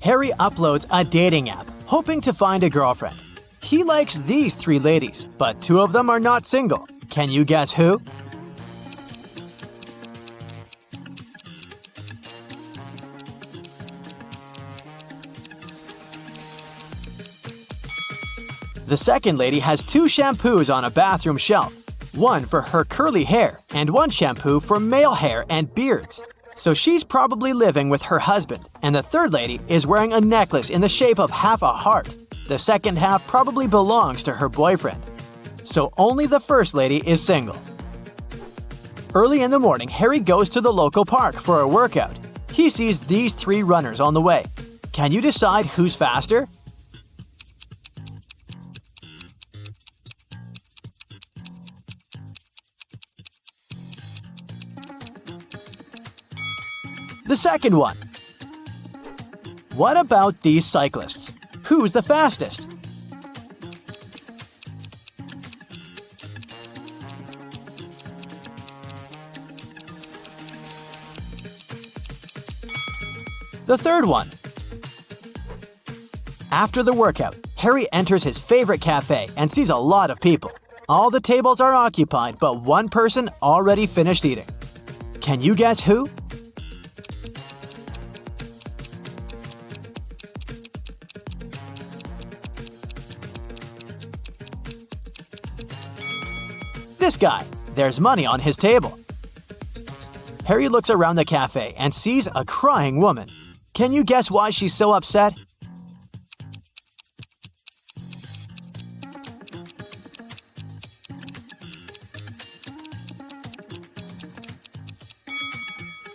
Harry uploads a dating app, hoping to find a girlfriend. He likes these 3 ladies, but 2 of them are not single. Can you guess who? The second lady has 2 shampoos on a bathroom shelf. One for her curly hair and one shampoo for male hair and beards. So she's probably living with her husband, and the third lady is wearing a necklace in the shape of half a heart. The second half probably belongs to her boyfriend. So only the first lady is single. Early in the morning, Harry goes to the local park for a workout. He sees these 3 runners on the way. Can you decide who's faster? The second one. What about these cyclists? Who's the fastest? The third one. After the workout, Harry enters his favorite cafe and sees a lot of people. All the tables are occupied, but one person already finished eating. Can you guess who? This guy. There's money on his table. Harry looks around the cafe and sees a crying woman. Can you guess why she's so upset?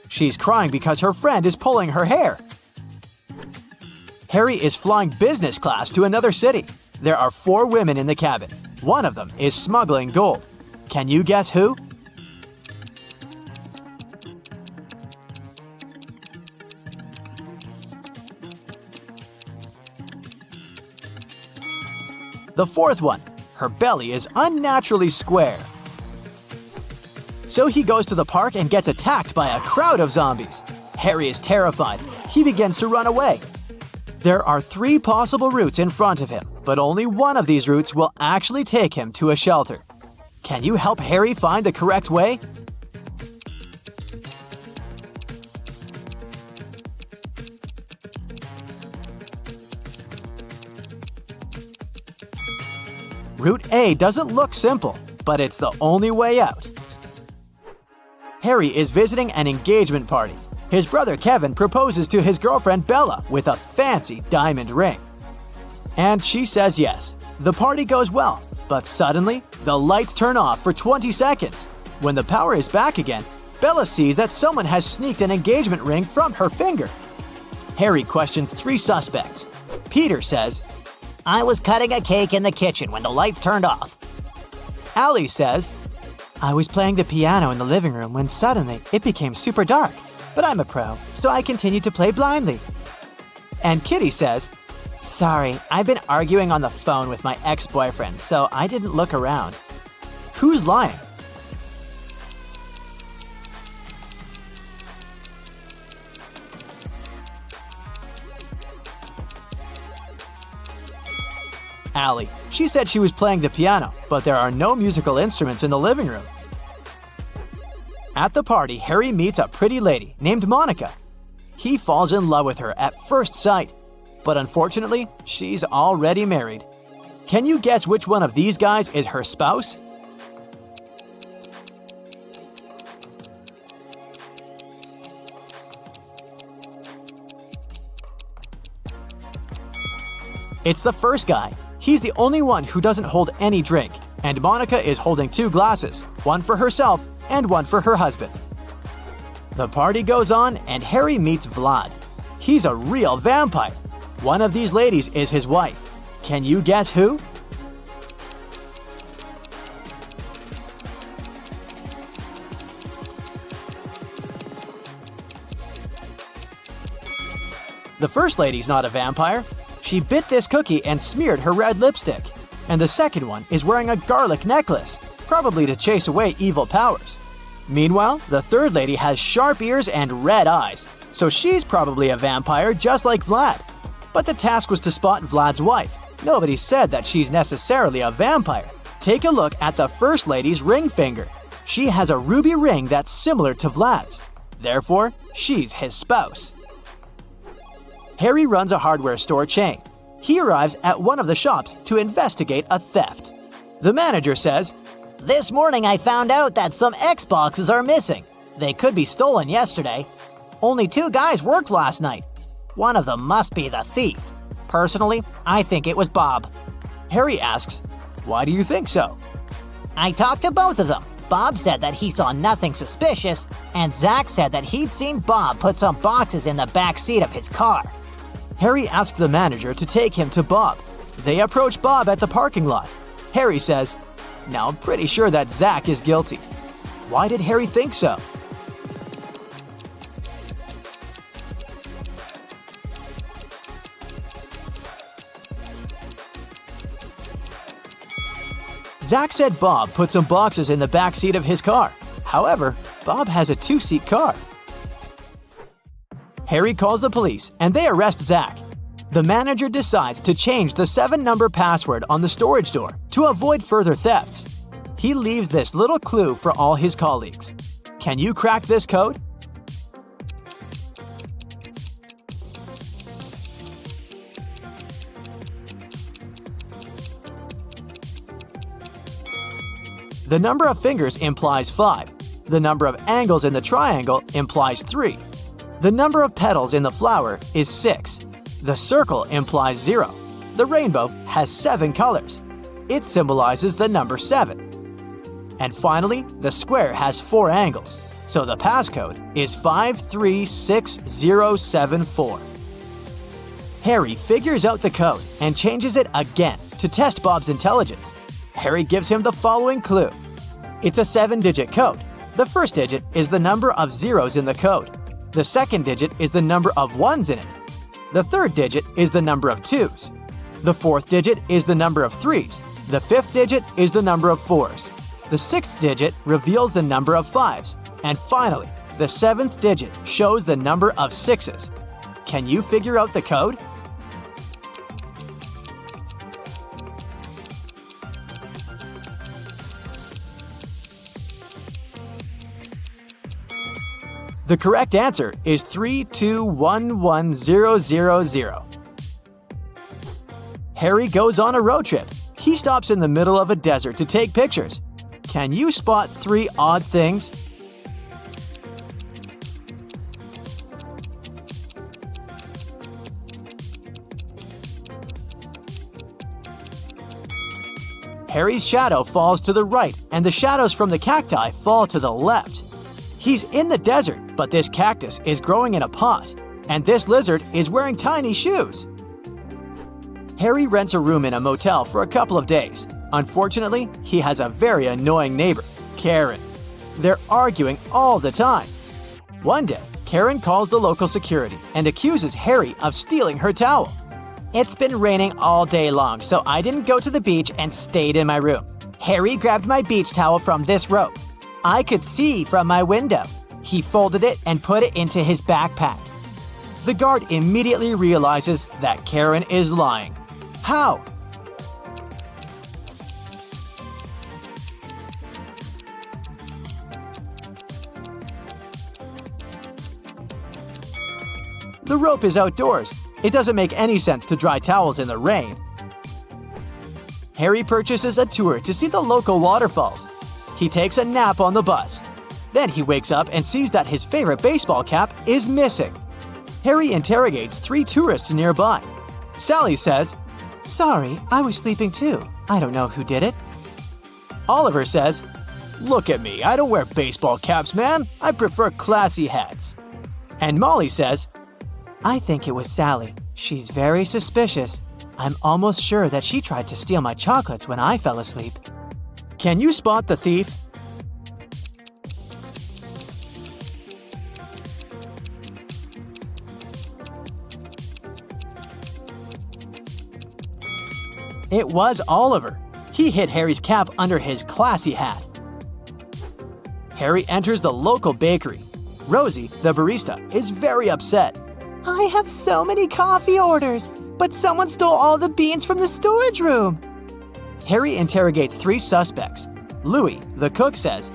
She's crying because her friend is pulling her hair. Harry is flying business class to another city. There are 4 women in the cabin. One of them is smuggling gold. Can you guess who? The fourth one. Her belly is unnaturally square. So he goes to the park and gets attacked by a crowd of zombies. Harry is terrified. He begins to run away. There are 3 possible routes in front of him, but only one of these routes will actually take him to a shelter. Can you help Harry find the correct way? Route A doesn't look simple, but it's the only way out. Harry is visiting an engagement party. His brother Kevin proposes to his girlfriend Bella with a fancy diamond ring. And she says yes. The party goes well, but suddenly, the lights turn off for 20 seconds. When the power is back again, Bella sees that someone has sneaked an engagement ring from her finger. Harry questions 3 suspects. Peter says, I was cutting a cake in the kitchen when the lights turned off. Allie says, I was playing the piano in the living room when suddenly it became super dark. But I'm a pro, so I continued to play blindly. And Kitty says, Sorry, I've been arguing on the phone with my ex-boyfriend, so I didn't look around. Who's lying? Allie. She said she was playing the piano, but there are no musical instruments in the living room. At the party, Harry meets a pretty lady named Monica. He falls in love with her at first sight, but unfortunately, she's already married. Can you guess which one of these guys is her spouse? It's the first guy. He's the only one who doesn't hold any drink, and Monica is holding 2 glasses, one for herself and one for her husband. The party goes on, and Harry meets Vlad. He's a real vampire. One of these ladies is his wife. Can you guess who? The first lady's not a vampire. She bit this cookie and smeared her red lipstick. And the second one is wearing a garlic necklace, probably to chase away evil powers. Meanwhile, the third lady has sharp ears and red eyes, so she's probably a vampire just like Vlad. But the task was to spot Vlad's wife. Nobody said that she's necessarily a vampire. Take a look at the First Lady's ring finger. She has a ruby ring that's similar to Vlad's. Therefore, she's his spouse. Harry runs a hardware store chain. He arrives at one of the shops to investigate a theft. The manager says, This morning I found out that some Xboxes are missing. They could be stolen yesterday. Only 2 guys worked last night. One of them must be the thief. Personally, I think it was Bob. Harry asks, why do you think so? I talked to both of them. Bob said that he saw nothing suspicious, and Zach said that he'd seen Bob put some boxes in the back seat of his car. Harry asks the manager to take him to Bob. They approach Bob at the parking lot. Harry says, now I'm pretty sure that Zach is guilty. Why did Harry think so? Zach said Bob put some boxes in the back seat of his car. However, Bob has a 2-seat car. Harry calls the police and they arrest Zach. The manager decides to change the 7-number password on the storage door to avoid further thefts. He leaves this little clue for all his colleagues. Can you crack this code? The number of fingers implies 5. The number of angles in the triangle implies 3. The number of petals in the flower is 6. The circle implies 0. The rainbow has 7 colors. It symbolizes the number 7. And finally, the square has 4 angles, so the passcode is 536074. Harry figures out the code and changes it again to test Bob's intelligence. Harry gives him the following clue. It's a 7-digit code. The first digit is the number of zeros in the code. The second digit is the number of ones in it. The third digit is the number of 2s. The fourth digit is the number of 3s. The fifth digit is the number of 4s. The sixth digit reveals the number of 5s. And finally, the 7th digit shows the number of 6s. Can you figure out the code? The correct answer is 3211000. Harry goes on a road trip. He stops in the middle of a desert to take pictures. Can you spot 3 odd things? Harry's shadow falls to the right, and the shadows from the cacti fall to the left. He's in the desert, but this cactus is growing in a pot, and this lizard is wearing tiny shoes. Harry rents a room in a motel for a couple of days. Unfortunately, he has a very annoying neighbor, Karen. They're arguing all the time. One day, Karen calls the local security and accuses Harry of stealing her towel. It's been raining all day long, so I didn't go to the beach and stayed in my room. Harry grabbed my beach towel from this rope. I could see from my window. He folded it and put it into his backpack. The guard immediately realizes that Karen is lying. How? The rope is outdoors. It doesn't make any sense to dry towels in the rain. Harry purchases a tour to see the local waterfalls. He takes a nap on the bus. Then he wakes up and sees that his favorite baseball cap is missing. Harry interrogates 3 tourists nearby. Sally says, "Sorry, I was sleeping too. I don't know who did it." Oliver says, "Look at me, I don't wear baseball caps, man. I prefer classy hats." And Molly says, "I think it was Sally. She's very suspicious. I'm almost sure that she tried to steal my chocolates when I fell asleep." Can you spot the thief? It was Oliver. He hid Harry's cap under his classy hat. Harry enters the local bakery. Rosie, the barista, is very upset. I have so many coffee orders, but someone stole all the beans from the storage room. Harry interrogates 3 suspects. Louis, the cook, says,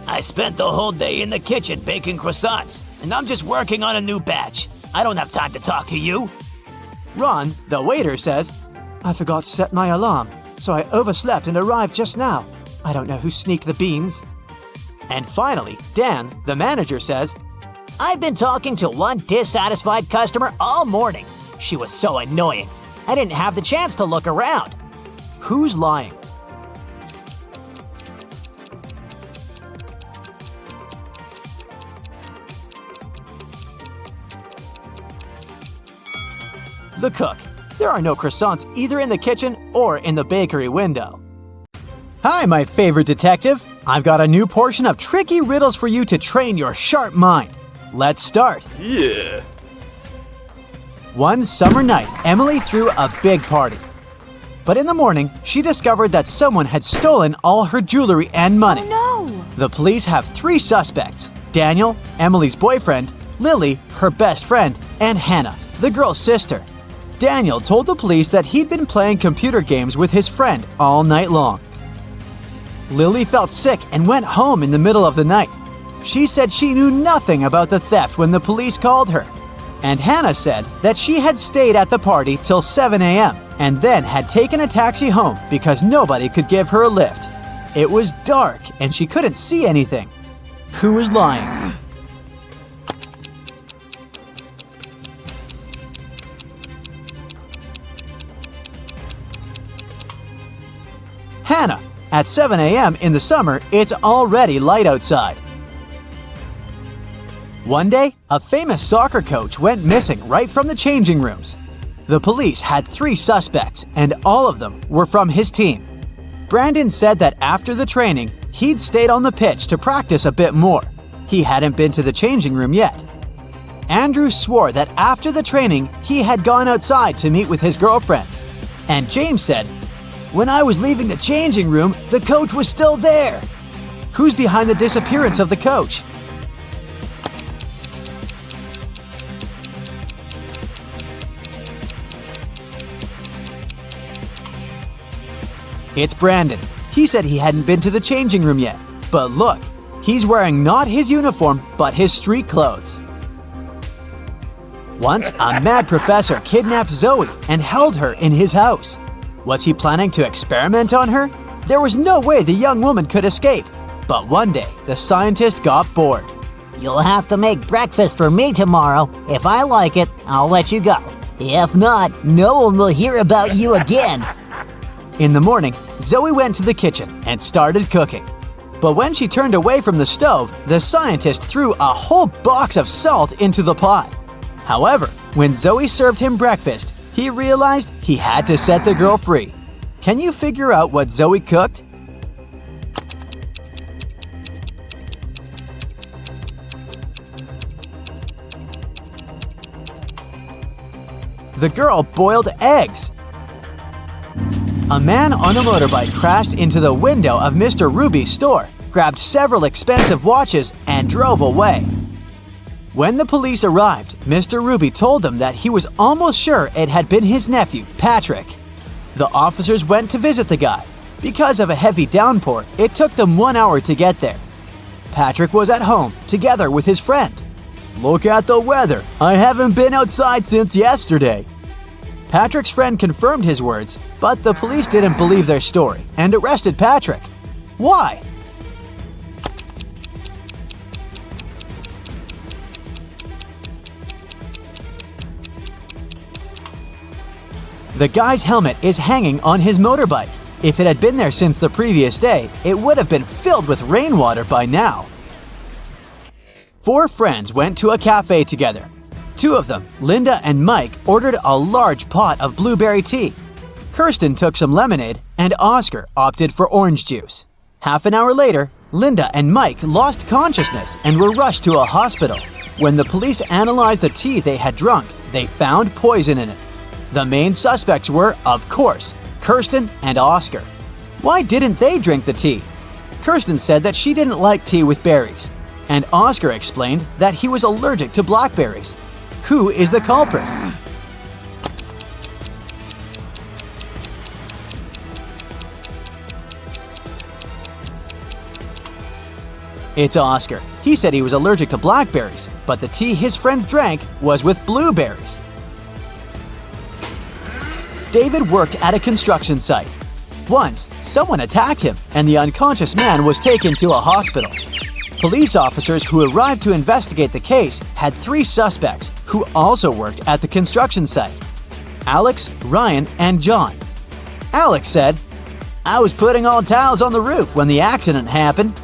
I spent the whole day in the kitchen baking croissants, and I'm just working on a new batch. I don't have time to talk to you. Ron, the waiter, says, I forgot to set my alarm, so I overslept and arrived just now. I don't know who sneaked the beans. And finally, Dan, the manager, says, I've been talking to one dissatisfied customer all morning. She was so annoying. I didn't have the chance to look around. Who's lying? The cook. There are no croissants either in the kitchen or in the bakery window. Hi, my favorite detective. I've got a new portion of tricky riddles for you to train your sharp mind. Let's start. Yeah. One summer night, Emily threw a big party. But in the morning, she discovered that someone had stolen all her jewelry and money. Oh no! The police have 3 suspects: Daniel, Emily's boyfriend, Lily, her best friend, and Hannah, the girl's sister. Daniel told the police that he'd been playing computer games with his friend all night long. Lily felt sick and went home in the middle of the night. She said she knew nothing about the theft when the police called her. And Hannah said that she had stayed at the party till 7 a.m. and then had taken a taxi home because nobody could give her a lift. It was dark and she couldn't see anything. Who was lying? Hannah. At 7 a.m. in the summer, it's already light outside. One day, a famous soccer coach went missing right from the changing rooms. The police had 3 suspects, and all of them were from his team. Brandon said that after the training, he'd stayed on the pitch to practice a bit more. He hadn't been to the changing room yet. Andrew swore that after the training, he had gone outside to meet with his girlfriend. And James said, when I was leaving the changing room, the coach was still there. Who's behind the disappearance of the coach? It's Brandon. He said he hadn't been to the changing room yet. But look, he's wearing not his uniform, but his street clothes. Once, a mad professor kidnapped Zoe and held her in his house. Was he planning to experiment on her? There was no way the young woman could escape. But one day, the scientist got bored. You'll have to make breakfast for me tomorrow. If I like it, I'll let you go. If not, no one will hear about you again. In the morning, Zoe went to the kitchen and started cooking. But when she turned away from the stove, the scientist threw a whole box of salt into the pot. However, when Zoe served him breakfast, he realized he had to set the girl free. Can you figure out what Zoe cooked? The girl boiled eggs. A man on a motorbike crashed into the window of Mr. Ruby's store, grabbed several expensive watches, and drove away. When the police arrived, Mr. Ruby told them that he was almost sure it had been his nephew, Patrick. The officers went to visit the guy. Because of a heavy downpour, it took them 1 hour to get there. Patrick was at home, together with his friend. Look at the weather. I haven't been outside since yesterday. Patrick's friend confirmed his words, but the police didn't believe their story and arrested Patrick. Why? The guy's helmet is hanging on his motorbike. If it had been there since the previous day, it would have been filled with rainwater by now. 4 friends went to a cafe together. 2 of them, Linda and Mike, ordered a large pot of blueberry tea. Kirsten took some lemonade, and Oscar opted for orange juice. Half an hour later, Linda and Mike lost consciousness and were rushed to a hospital. When the police analyzed the tea they had drunk, they found poison in it. The main suspects were, of course, Kirsten and Oscar. Why didn't they drink the tea? Kirsten said that she didn't like tea with berries, and Oscar explained that he was allergic to blackberries. Who is the culprit? It's Oscar. He said he was allergic to blackberries, but the tea his friends drank was with blueberries. David worked at a construction site. Once, someone attacked him, and the unconscious man was taken to a hospital. Police officers who arrived to investigate the case had 3 suspects who also worked at the construction site: Alex, Ryan, and John. Alex said, "I was putting all towels on the roof when the accident happened."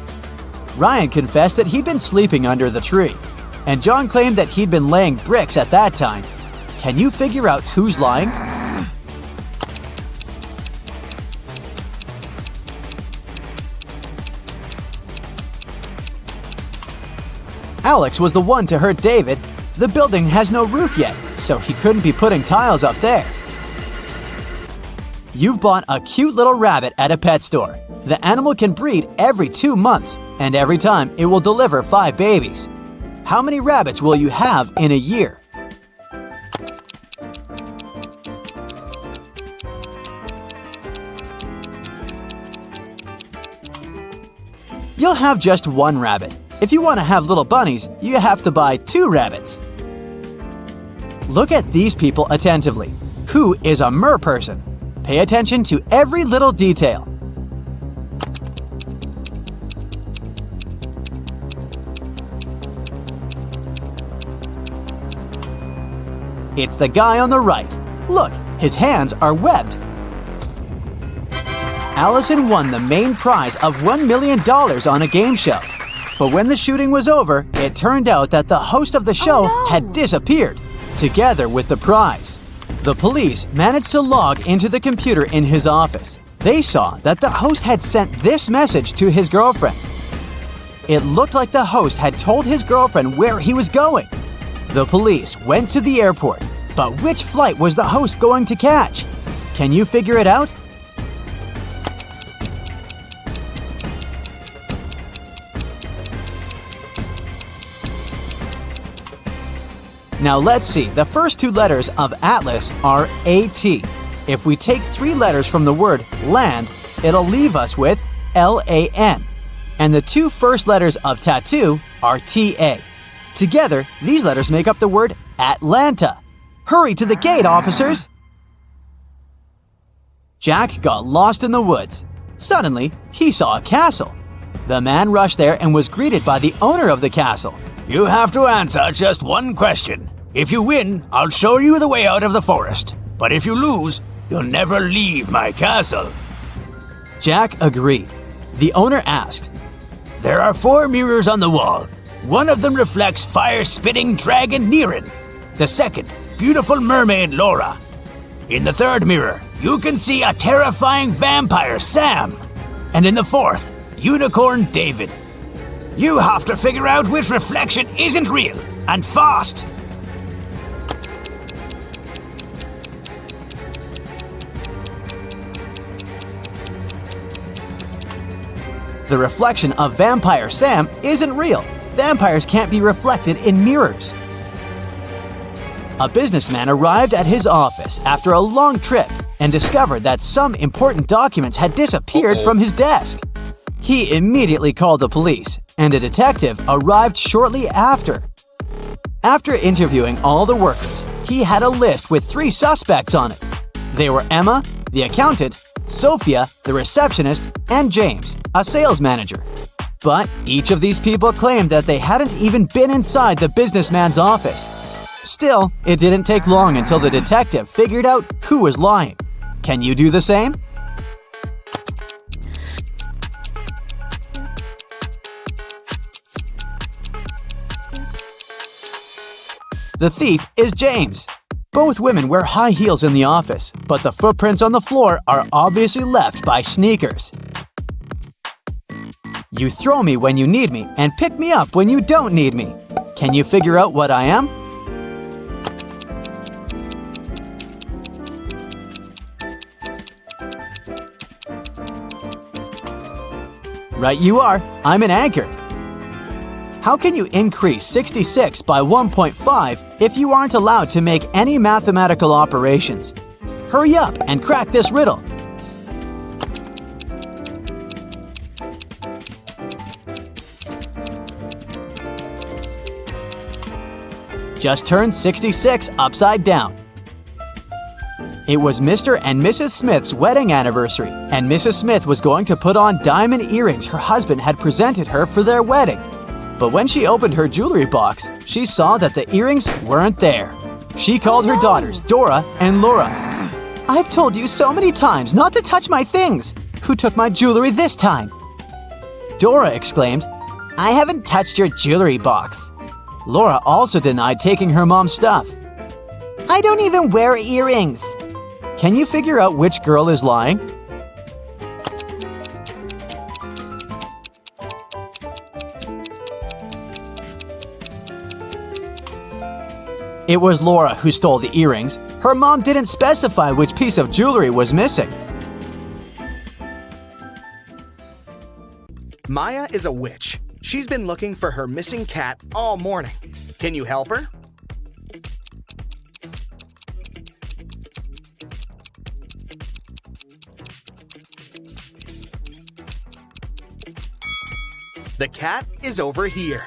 Ryan confessed that he'd been sleeping under the tree, and John claimed that he'd been laying bricks at that time. Can you figure out who's lying? Alex was the one to hurt David. The building has no roof yet, so he couldn't be putting tiles up there. You've bought a cute little rabbit at a pet store. The animal can breed every 2 months, and every time it will deliver 5 babies. How many rabbits will you have in a year? You'll have just 1 rabbit. If you want to have little bunnies, you have to buy 2 rabbits. Look at these people attentively. Who is a mer person? Pay attention to every little detail. It's the guy on the right. Look, his hands are webbed. Allison won the main prize of $1 million on a game show. But when the shooting was over, it turned out that the host of the show had disappeared, together with the prize. The police managed to log into the computer in his office. They saw that the host had sent this message to his girlfriend. It looked like the host had told his girlfriend where he was going. The police went to the airport, but which flight was the host going to catch? Can you figure it out? Now let's see, the first 2 letters of Atlas are AT. If we take 3 letters from the word land, it'll leave us with LAN. And the 2 first letters of tattoo are TA. Together, these letters make up the word Atlanta. Hurry to the gate, officers! Jack got lost in the woods. Suddenly, he saw a castle. The man rushed there and was greeted by the owner of the castle. You have to answer just 1 question. If you win, I'll show you the way out of the forest. But if you lose, you'll never leave my castle. Jack agreed. The owner asked, There are 4 mirrors on the wall. One of them reflects fire-spitting dragon Niren. The second, beautiful mermaid Laura. In the 3rd mirror, you can see a terrifying vampire Sam. And in the 4th, unicorn David. You have to figure out which reflection isn't real, and fast! The reflection of Vampire Sam isn't real. Vampires can't be reflected in mirrors. A businessman arrived at his office after a long trip and discovered that some important documents had disappeared from his desk. He immediately called the police, and a detective arrived shortly after. After interviewing all the workers, he had a list with 3 suspects on it. They were Emma, the accountant, Sophia, the receptionist, and James, a sales manager. But each of these people claimed that they hadn't even been inside the businessman's office. Still, it didn't take long until the detective figured out who was lying. Can you do the same? The thief is James. Both women wear high heels in the office, but the footprints on the floor are obviously left by sneakers. You throw me when you need me and pick me up when you don't need me. Can you figure out what I am? Right you are. I'm an anchor. How can you increase 66 by 1.5 if you aren't allowed to make any mathematical operations? Hurry up and crack this riddle. Just turn 66 upside down. It was Mr. and Mrs. Smith's wedding anniversary, and Mrs. Smith was going to put on diamond earrings her husband had presented her for their wedding. But when she opened her jewelry box, she saw that the earrings weren't there. She called her daughters, Dora and Laura. "I've told you so many times not to touch my things. Who took my jewelry this time?" Dora exclaimed, "I haven't touched your jewelry box." Laura also denied taking her mom's stuff. "I don't even wear earrings." Can you figure out which girl is lying? It was Laura who stole the earrings. Her mom didn't specify which piece of jewelry was missing. Maya is a witch. She's been looking for her missing cat all morning. Can you help her? The cat is over here.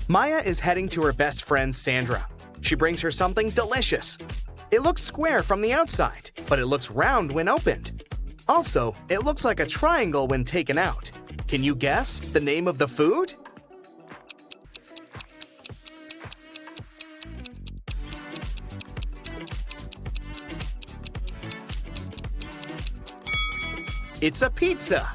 Maya is heading to her best friend Sandra. She brings her something delicious. It looks square from the outside, but it looks round when opened. Also, it looks like a triangle when taken out. Can you guess the name of the food? It's a pizza.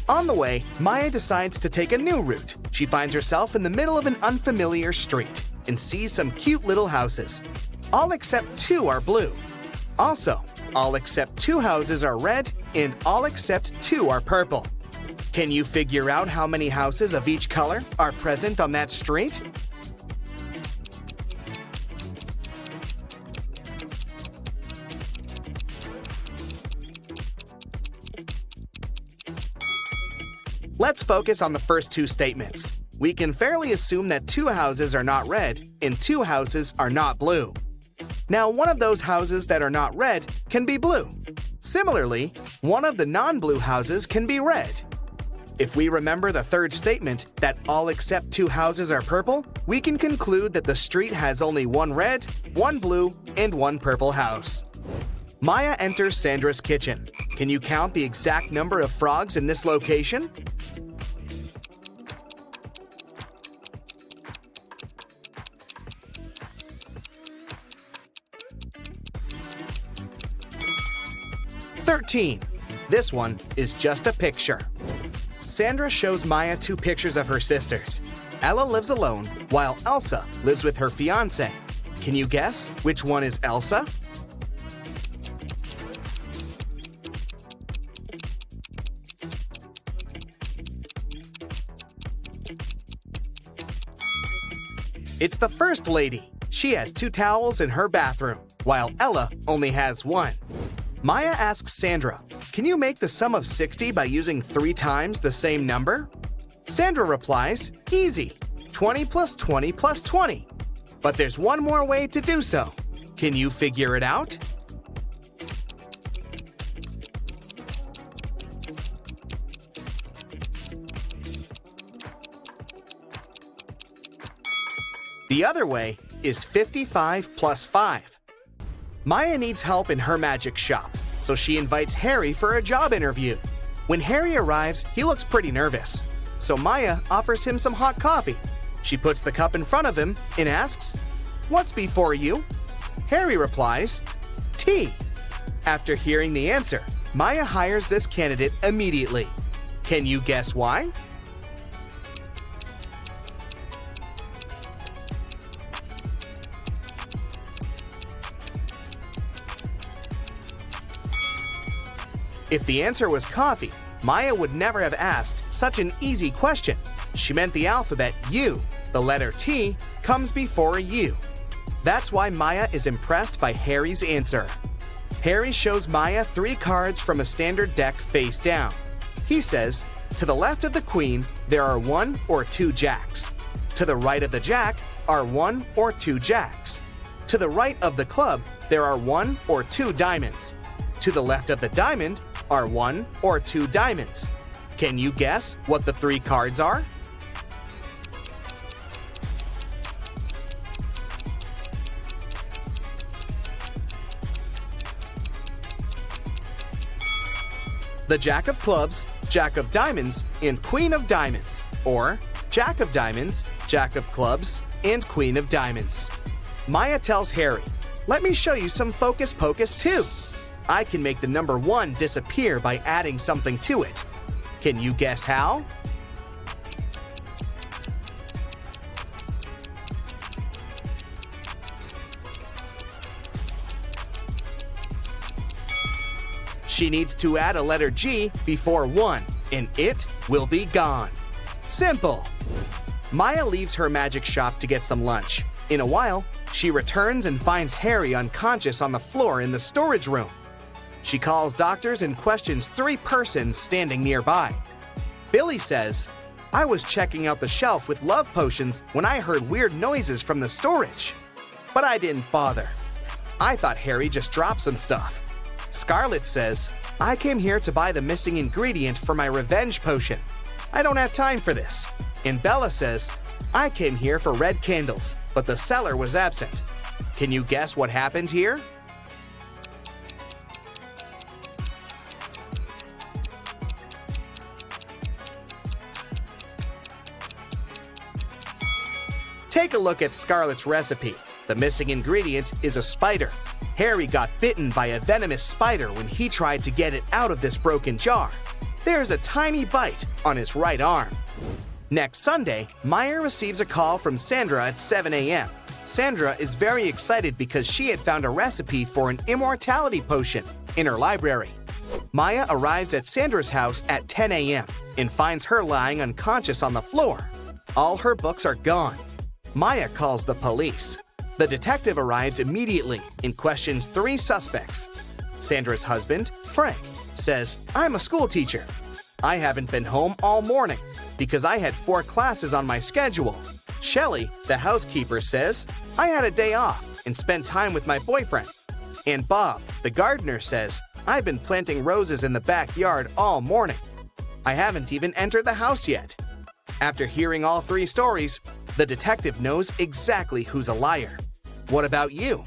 On the way, Maya decides to take a new route. She finds herself in the middle of an unfamiliar street and sees some cute little houses. All except 2 are blue. Also, all except 2 houses are red and all except 2 are purple. Can you figure out how many houses of each color are present on that street? Let's focus on the first 2 statements. We can fairly assume that 2 houses are not red and 2 houses are not blue. Now, one of those houses that are not red can be blue. Similarly, one of the non-blue houses can be red. If we remember the third statement, that all except 2 houses are purple, we can conclude that the street has only 1 red, 1 blue, and 1 purple house. Maya enters Sandra's kitchen. Can you count the exact number of frogs in this location? "13. This one is just a picture. Sandra shows Maya 2 pictures of her sisters. Ella lives alone, while Elsa lives with her fiancé. Can you guess which one is Elsa? It's the first lady. She has 2 towels in her bathroom, while Ella only has 1. Maya asks Sandra, "Can you make the sum of 60 by using 3 times the same number?" Sandra replies, "Easy, 20 plus 20 plus 20. But there's one more way to do so. Can you figure it out?" The other way is 55 plus 5. Maya needs help in her magic shop, so she invites Harry for a job interview. When Harry arrives, he looks pretty nervous, so Maya offers him some hot coffee. She puts the cup in front of him and asks, "What's before you?" Harry replies, "Tea." After hearing the answer, Maya hires this candidate immediately. Can you guess why? If the answer was coffee, Maya would never have asked such an easy question. She meant the alphabet U, the letter T, comes before U. That's why Maya is impressed by Harry's answer. Harry shows Maya 3 cards from a standard deck face down. He says, To the left of the queen, there are 1 or 2 jacks. To the right of the jack are 1 or 2 jacks. To the right of the club, there are 1 or 2 diamonds. To the left of the diamond are 1 or 2 diamonds. Can you guess what the 3 cards are? The Jack of Clubs, Jack of Diamonds, and Queen of Diamonds, or Jack of Diamonds, Jack of Clubs, and Queen of Diamonds. Maya tells Harry, "Let me show you some focus pocus too. I can make the number 1 disappear by adding something to it. Can you guess how?" She needs to add a letter G before 1, and it will be gone. Simple. Maya leaves her magic shop to get some lunch. In a while, she returns and finds Harry unconscious on the floor in the storage room. She calls doctors and questions 3 persons standing nearby. Billy says, "I was checking out the shelf with love potions when I heard weird noises from the storage. But I didn't bother. I thought Harry just dropped some stuff." Scarlet says, "I came here to buy the missing ingredient for my revenge potion. I don't have time for this." And Bella says, "I came here for red candles, but the seller was absent." Can you guess what happened here? Take a look at Scarlet's recipe. The missing ingredient is a spider. Harry got bitten by a venomous spider when he tried to get it out of this broken jar. There's a tiny bite on his right arm. Next Sunday, Maya receives a call from Sandra at 7 a.m. Sandra is very excited because she had found a recipe for an immortality potion in her library. Maya arrives at Sandra's house at 10 a.m. and finds her lying unconscious on the floor. All her books are gone. Maya calls the police. The detective arrives immediately and questions 3 suspects. Sandra's husband, Frank, says, "I'm a school teacher. I haven't been home all morning because I had 4 classes on my schedule." Shelley, the housekeeper, says, "I had a day off and spent time with my boyfriend." And Bob, the gardener, says, "I've been planting roses in the backyard all morning. I haven't even entered the house yet." After hearing all 3 stories, the detective knows exactly who's a liar. What about you?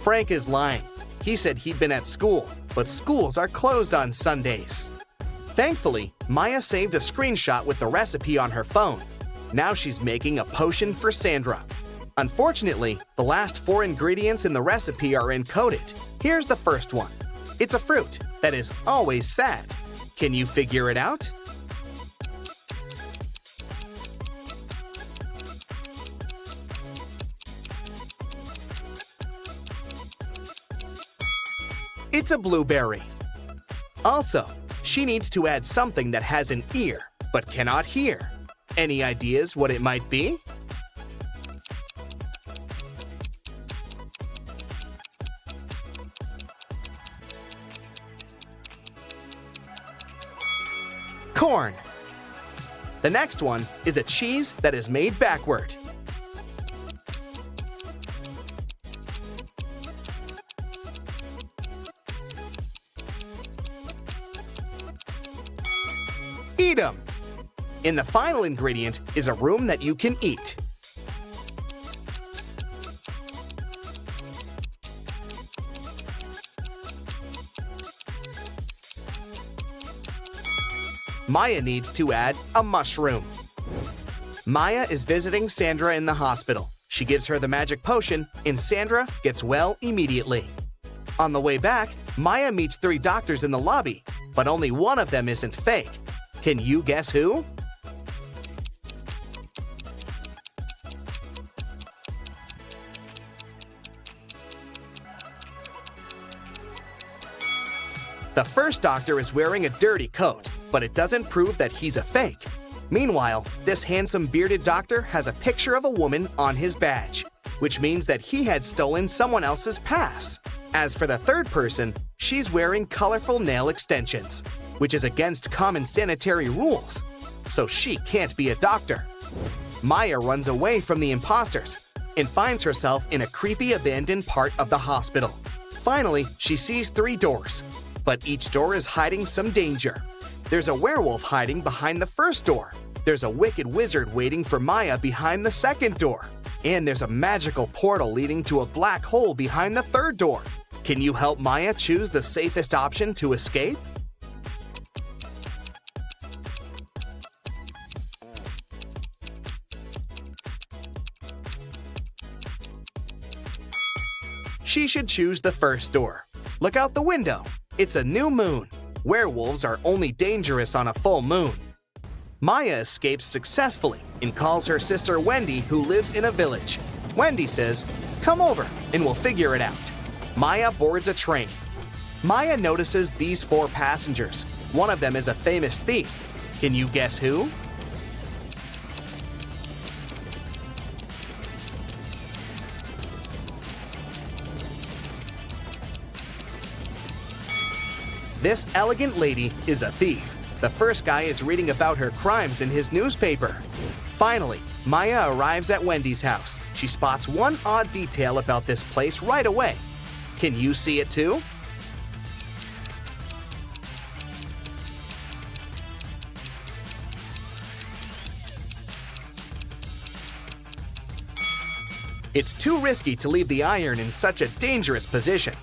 Frank is lying. He said he'd been at school, but schools are closed on Sundays. Thankfully, Maya saved a screenshot with the recipe on her phone. Now she's making a potion for Sandra. Unfortunately, the last 4 ingredients in the recipe are encoded. Here's the first one. It's a fruit that is always sad. Can you figure it out? It's a blueberry. Also, she needs to add something that has an ear but cannot hear. Any ideas what it might be? Corn. The next one is a cheese that is made backward. Eat 'em. And the final ingredient is a room that you can eat. Maya needs to add a mushroom. Maya is visiting Sandra in the hospital. She gives her the magic potion, and Sandra gets well immediately. On the way back, Maya meets 3 doctors in the lobby, but only one of them isn't fake. Can you guess who? The first doctor is wearing a dirty coat, but it doesn't prove that he's a fake. Meanwhile, this handsome bearded doctor has a picture of a woman on his badge, which means that he had stolen someone else's pass. As for the third person, she's wearing colorful nail extensions, which is against common sanitary rules, so she can't be a doctor. Maya runs away from the imposters and finds herself in a creepy abandoned part of the hospital. Finally, she sees 3 doors, but each door is hiding some danger. There's a werewolf hiding behind the first door. There's a wicked wizard waiting for Maya behind the second door. And there's a magical portal leading to a black hole behind the third door. Can you help Maya choose the safest option to escape? She should choose the first door. Look out the window. It's a new moon. Werewolves are only dangerous on a full moon. Maya escapes successfully and calls her sister Wendy, who lives in a village. Wendy says, "Come over and we'll figure it out." Maya boards a train. Maya notices these 4 passengers. One of them is a famous thief. Can you guess who? This elegant lady is a thief. The first guy is reading about her crimes in his newspaper. Finally, Maya arrives at Wendy's house. She spots one odd detail about this place right away. Can you see it too? It's too risky to leave the iron in such a dangerous position.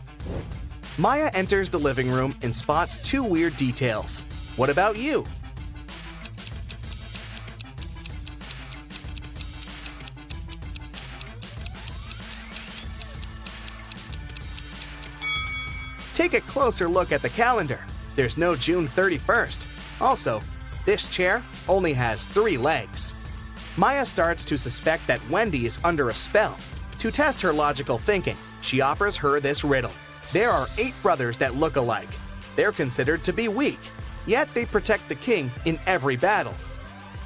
Maya enters the living room and spots 2 weird details. What about you? Take a closer look at the calendar. There's no June 31st. Also, this chair only has 3 legs. Maya starts to suspect that Wendy is under a spell. To test her logical thinking, she offers her this riddle. There are 8 brothers that look alike. They're considered to be weak, yet they protect the king in every battle.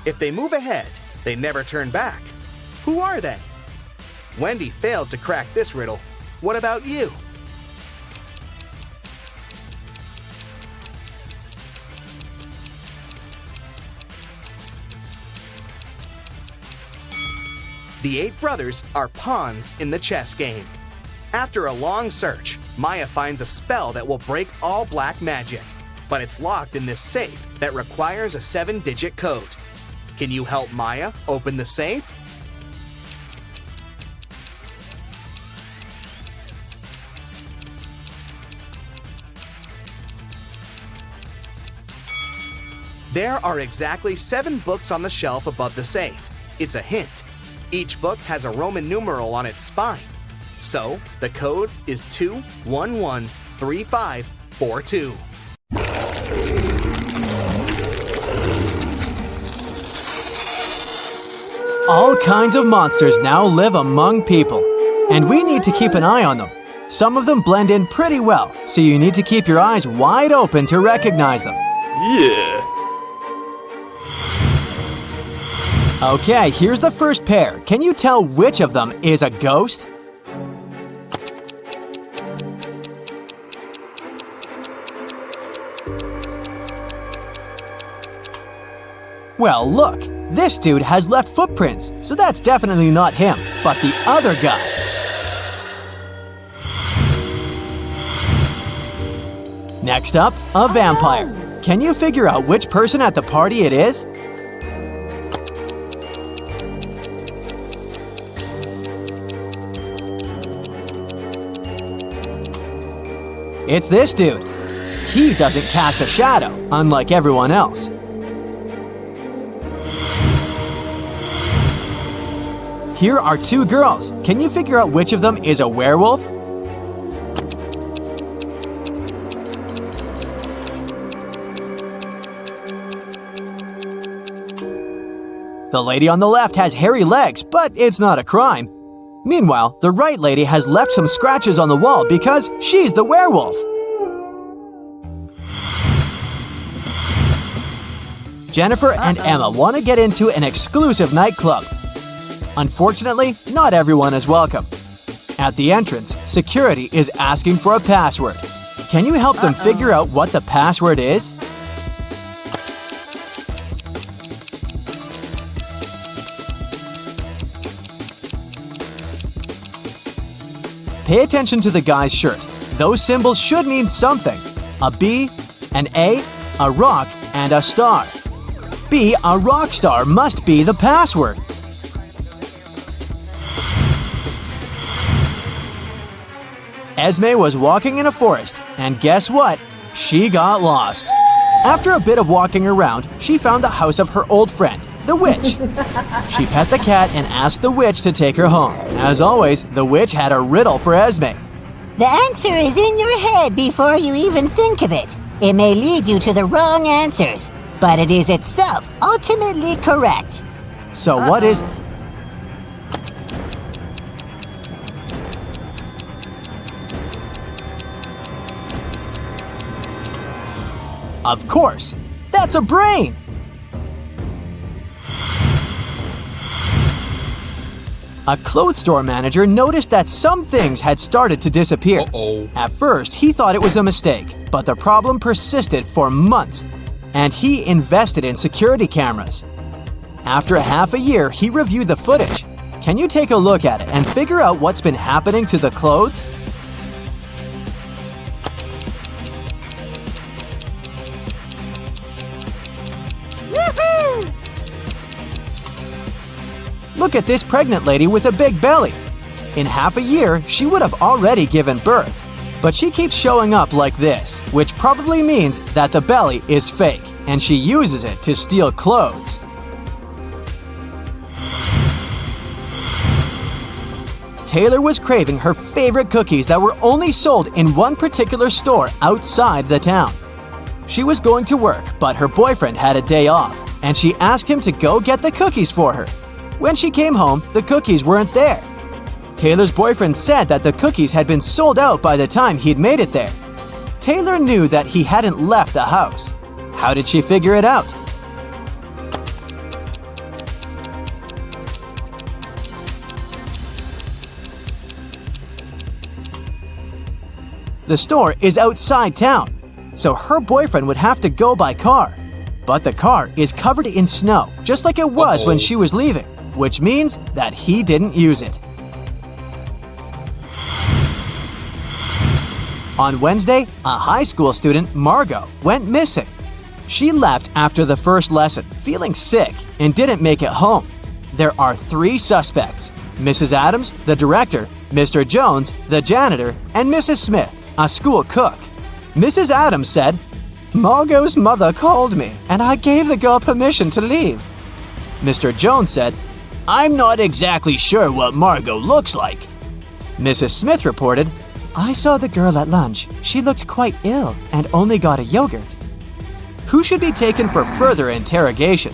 If they move ahead, they never turn back. Who are they? Wendy failed to crack this riddle. What about you? The 8 brothers are pawns in the chess game. After a long search, Maya finds a spell that will break all black magic, but it's locked in this safe that requires a 7-digit code. Can you help Maya open the safe? There are exactly 7 books on the shelf above the safe. It's a hint. Each book has a Roman numeral on its spine. So, the code is 2113542. All kinds of monsters now live among people, and we need to keep an eye on them. Some of them blend in pretty well, so you need to keep your eyes wide open to recognize them. Yeah. Okay, here's the first pair. Can you tell which of them is a ghost? Well, look, this dude has left footprints, so that's definitely not him, but the other guy. Next up, a vampire. Can you figure out which person at the party it is? It's this dude. He doesn't cast a shadow, unlike everyone else. Here are 2 girls. Can you figure out which of them is a werewolf? The lady on the left has hairy legs, but it's not a crime. Meanwhile, the right lady has left some scratches on the wall because she's the werewolf. Jennifer and Emma want to get into an exclusive nightclub. Unfortunately, not everyone is welcome. At the entrance, security is asking for a password. Can you help them figure out what the password is? Pay attention to the guy's shirt. Those symbols should mean something. A B, an A, a rock, and a star. B, a rock star must be the password. Esme was walking in a forest, and guess what? She got lost. After a bit of walking around, she found the house of her old friend, the witch. She pet the cat and asked the witch to take her home. As always, the witch had a riddle for Esme. The answer is in your head before you even think of it. It may lead you to the wrong answers, but it is itself ultimately correct. So what is it? Of course, that's a brain! A clothes store manager noticed that some things had started to disappear. At first, he thought it was a mistake, but the problem persisted for months, and he invested in security cameras. After half a year, he reviewed the footage. Can you take a look at it and figure out what's been happening to the clothes? Look at this pregnant lady with a big belly. In half a year, she would have already given birth. But she keeps showing up like this, which probably means that the belly is fake, and she uses it to steal clothes. Taylor was craving her favorite cookies that were only sold in one particular store outside the town. She was going to work, but her boyfriend had a day off, and she asked him to go get the cookies for her. When she came home, the cookies weren't there. Taylor's boyfriend said that the cookies had been sold out by the time he'd made it there. Taylor knew that he hadn't left the house. How did she figure it out? The store is outside town, so her boyfriend would have to go by car. But the car is covered in snow, just like it was when she was leaving, which means that he didn't use it. On Wednesday, a high school student, Margot, went missing. She left after the first lesson, feeling sick, and didn't make it home. There are 3 suspects: Mrs. Adams, the director, Mr. Jones, the janitor, and Mrs. Smith, a school cook. Mrs. Adams said, "Margot's mother called me, and I gave the girl permission to leave." Mr. Jones said, "I'm not exactly sure what Margot looks like." Mrs. Smith reported, "I saw the girl at lunch. She looked quite ill and only got a yogurt." Who should be taken for further interrogation?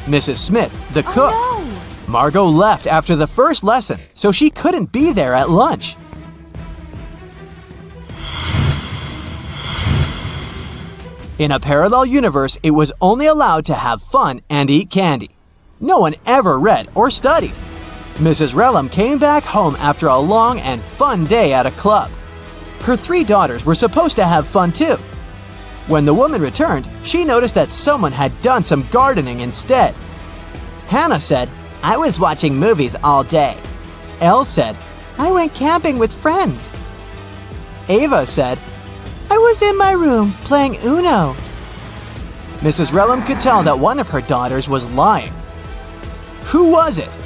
Mrs. Smith, the cook. Oh, no. Margot left after the first lesson, so she couldn't be there at lunch. In a parallel universe, it was only allowed to have fun and eat candy. No one ever read or studied. Mrs. Relham came back home after a long and fun day at a club. Her 3 daughters were supposed to have fun too. When the woman returned, she noticed that someone had done some gardening instead. Hannah said, "I was watching movies all day." Elle said, "I went camping with friends." Ava said, "I was in my room playing Uno." Mrs. Relham could tell that one of her daughters was lying. Who was it?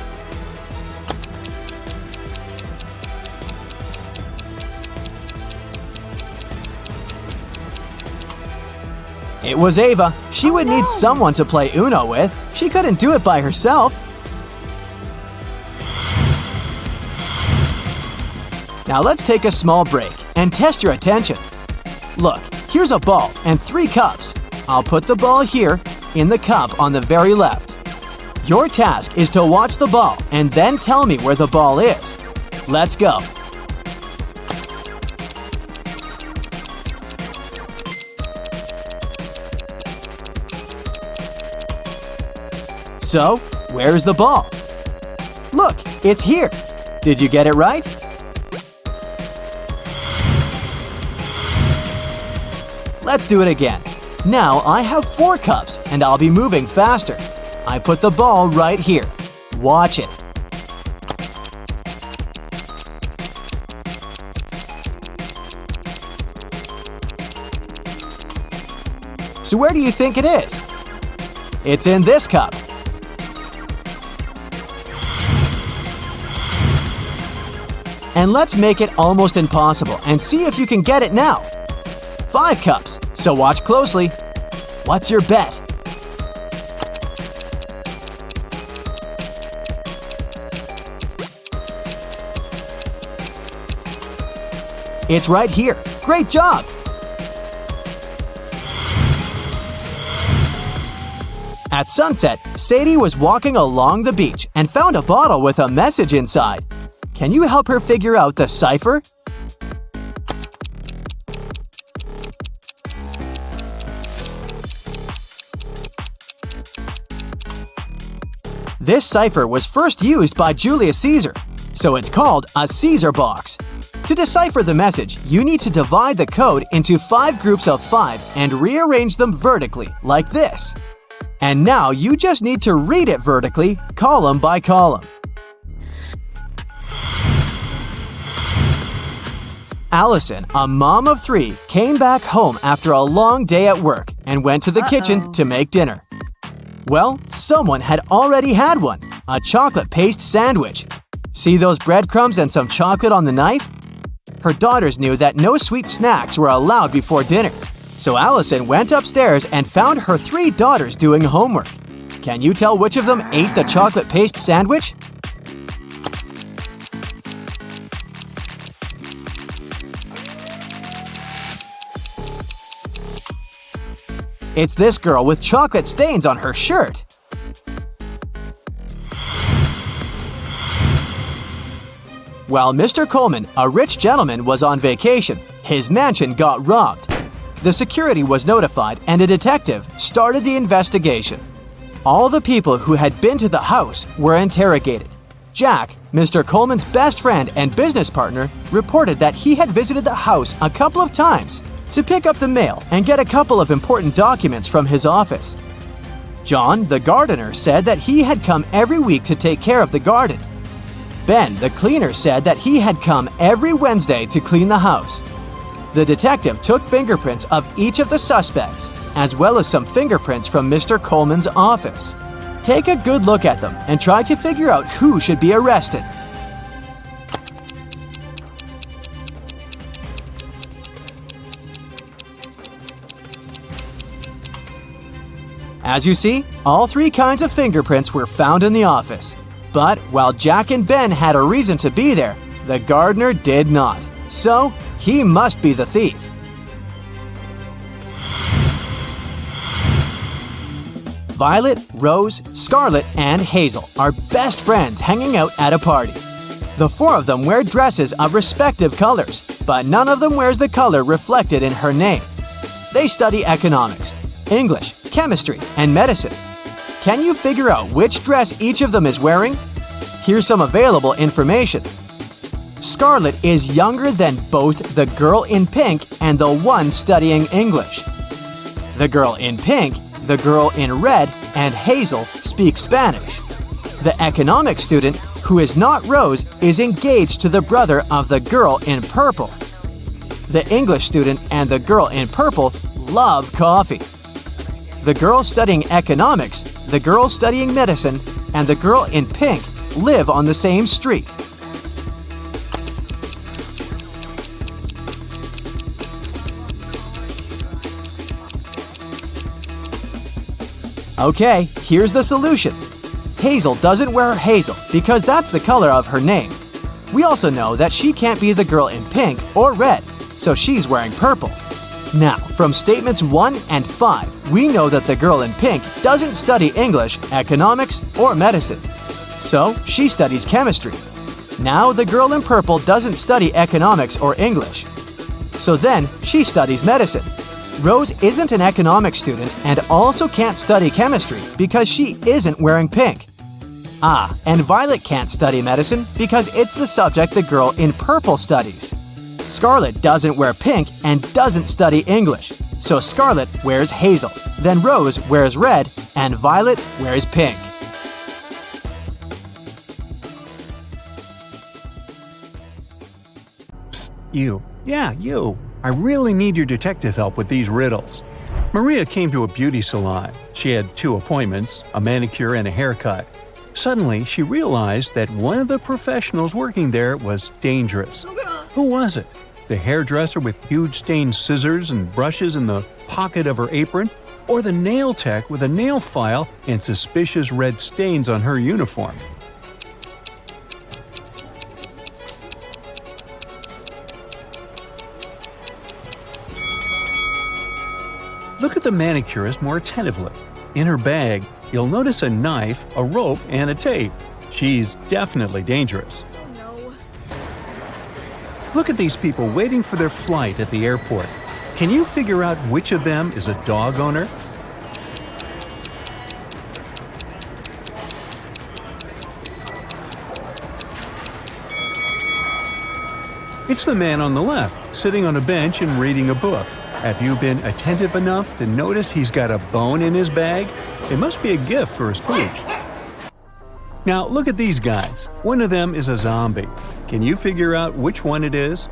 It was Ava. She would need someone to play Uno with. She couldn't do it by herself. Now let's take a small break and test your attention. Look, here's a ball and 3 cups. I'll put the ball here in the cup on the very left. Your task is to watch the ball and then tell me where the ball is. Let's go. So, where's the ball? Look, it's here. Did you get it right? Let's do it again. Now I have 4 cups and I'll be moving faster. I put the ball right here. Watch it. So where do you think it is? It's in this cup. And let's make it almost impossible and see if you can get it now. 5 cups, so watch closely. What's your bet? It's right here. Great job! At sunset, Sadie was walking along the beach and found a bottle with a message inside. Can you help her figure out the cipher? This cipher was first used by Julius Caesar, so it's called a Caesar box. To decipher the message, you need to divide the code into 5 groups of 5 and rearrange them vertically, like this. And now you just need to read it vertically, column by column. Allison, a mom of 3, came back home after a long day at work and went to the kitchen to make dinner. Well, someone had already had one, a chocolate paste sandwich. See those breadcrumbs and some chocolate on the knife? Her daughters knew that no sweet snacks were allowed before dinner, so Allison went upstairs and found her 3 daughters doing homework. Can you tell which of them ate the chocolate paste sandwich? It's this girl with chocolate stains on her shirt. While Mr. Coleman, a rich gentleman, was on vacation, his mansion got robbed. The security was notified and a detective started the investigation. All the people who had been to the house were interrogated. Jack, Mr. Coleman's best friend and business partner, reported that he had visited the house a couple of times to pick up the mail and get a couple of important documents from his office. John, the gardener, said that he had come every week to take care of the garden. Ben, the cleaner, said that he had come every Wednesday to clean the house. The detective took fingerprints of each of the suspects, as well as some fingerprints from Mr. Coleman's office. Take a good look at them and try to figure out who should be arrested. As you see, all 3 kinds of fingerprints were found in the office. But while Jack and Ben had a reason to be there, the gardener did not. So, he must be the thief. Violet, Rose, Scarlet, and Hazel are best friends hanging out at a party. The 4 of them wear dresses of respective colors, but none of them wears the color reflected in her name. They study economics, English, chemistry, and medicine. Can you figure out which dress each of them is wearing? Here's some available information. Scarlet is younger than both the girl in pink and the one studying English. The girl in pink, the girl in red, and Hazel speak Spanish. The economics student, who is not Rose, is engaged to the brother of the girl in purple. The English student and the girl in purple love coffee. The girl studying economics, the girl studying medicine, and the girl in pink live on the same street. Okay, here's the solution. Hazel doesn't wear hazel because that's the color of her name. We also know that she can't be the girl in pink or red, so she's wearing purple. Now, from statements 1 and 5, we know that the girl in pink doesn't study English, economics, or medicine. So, she studies chemistry. Now the girl in purple doesn't study economics or English. So then she studies medicine. Rose isn't an economics student and also can't study chemistry because she isn't wearing pink. And Violet can't study medicine because it's the subject the girl in purple studies. Scarlet doesn't wear pink and doesn't study English, so Scarlet wears hazel. Then Rose wears red and Violet wears pink. You. Yeah, you. I really need your detective help with these riddles. Maria came to a beauty salon. She had 2 appointments, a manicure and a haircut. Suddenly, she realized that one of the professionals working there was dangerous. Who was it? The hairdresser with huge stained scissors and brushes in the pocket of her apron? Or the nail tech with a nail file and suspicious red stains on her uniform? Look at the manicurist more attentively. In her bag, you'll notice a knife, a rope, and a tape. She's definitely dangerous. Look at these people waiting for their flight at the airport. Can you figure out which of them is a dog owner? It's the man on the left, sitting on a bench and reading a book. Have you been attentive enough to notice he's got a bone in his bag? It must be a gift for his pooch. Now look at these guys. One of them is a zombie. Can you figure out which one it is?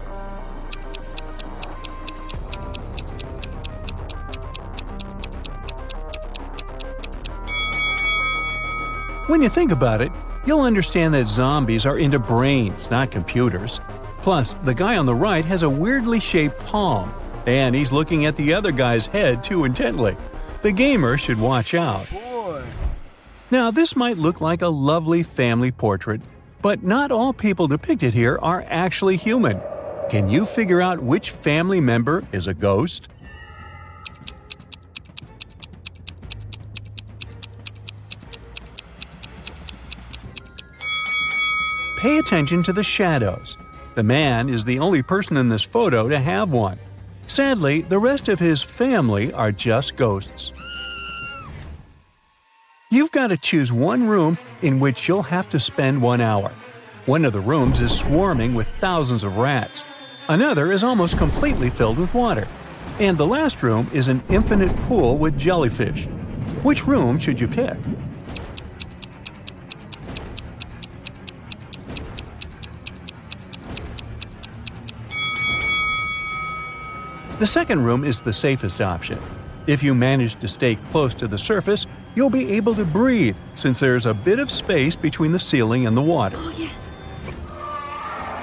When you think about it, you'll understand that zombies are into brains, not computers. Plus, the guy on the right has a weirdly shaped palm. And he's looking at the other guy's head too intently. The gamer should watch out. Now, this might look like a lovely family portrait, but not all people depicted here are actually human. Can you figure out which family member is a ghost? Pay attention to the shadows. The man is the only person in this photo to have one. Sadly, the rest of his family are just ghosts. You've got to choose one room in which you'll have to spend 1 hour. One of the rooms is swarming with thousands of rats. Another is almost completely filled with water. And the last room is an infinite pool with jellyfish. Which room should you pick? The second room is the safest option. If you manage to stay close to the surface, you'll be able to breathe since there's a bit of space between the ceiling and the water. Oh, yes.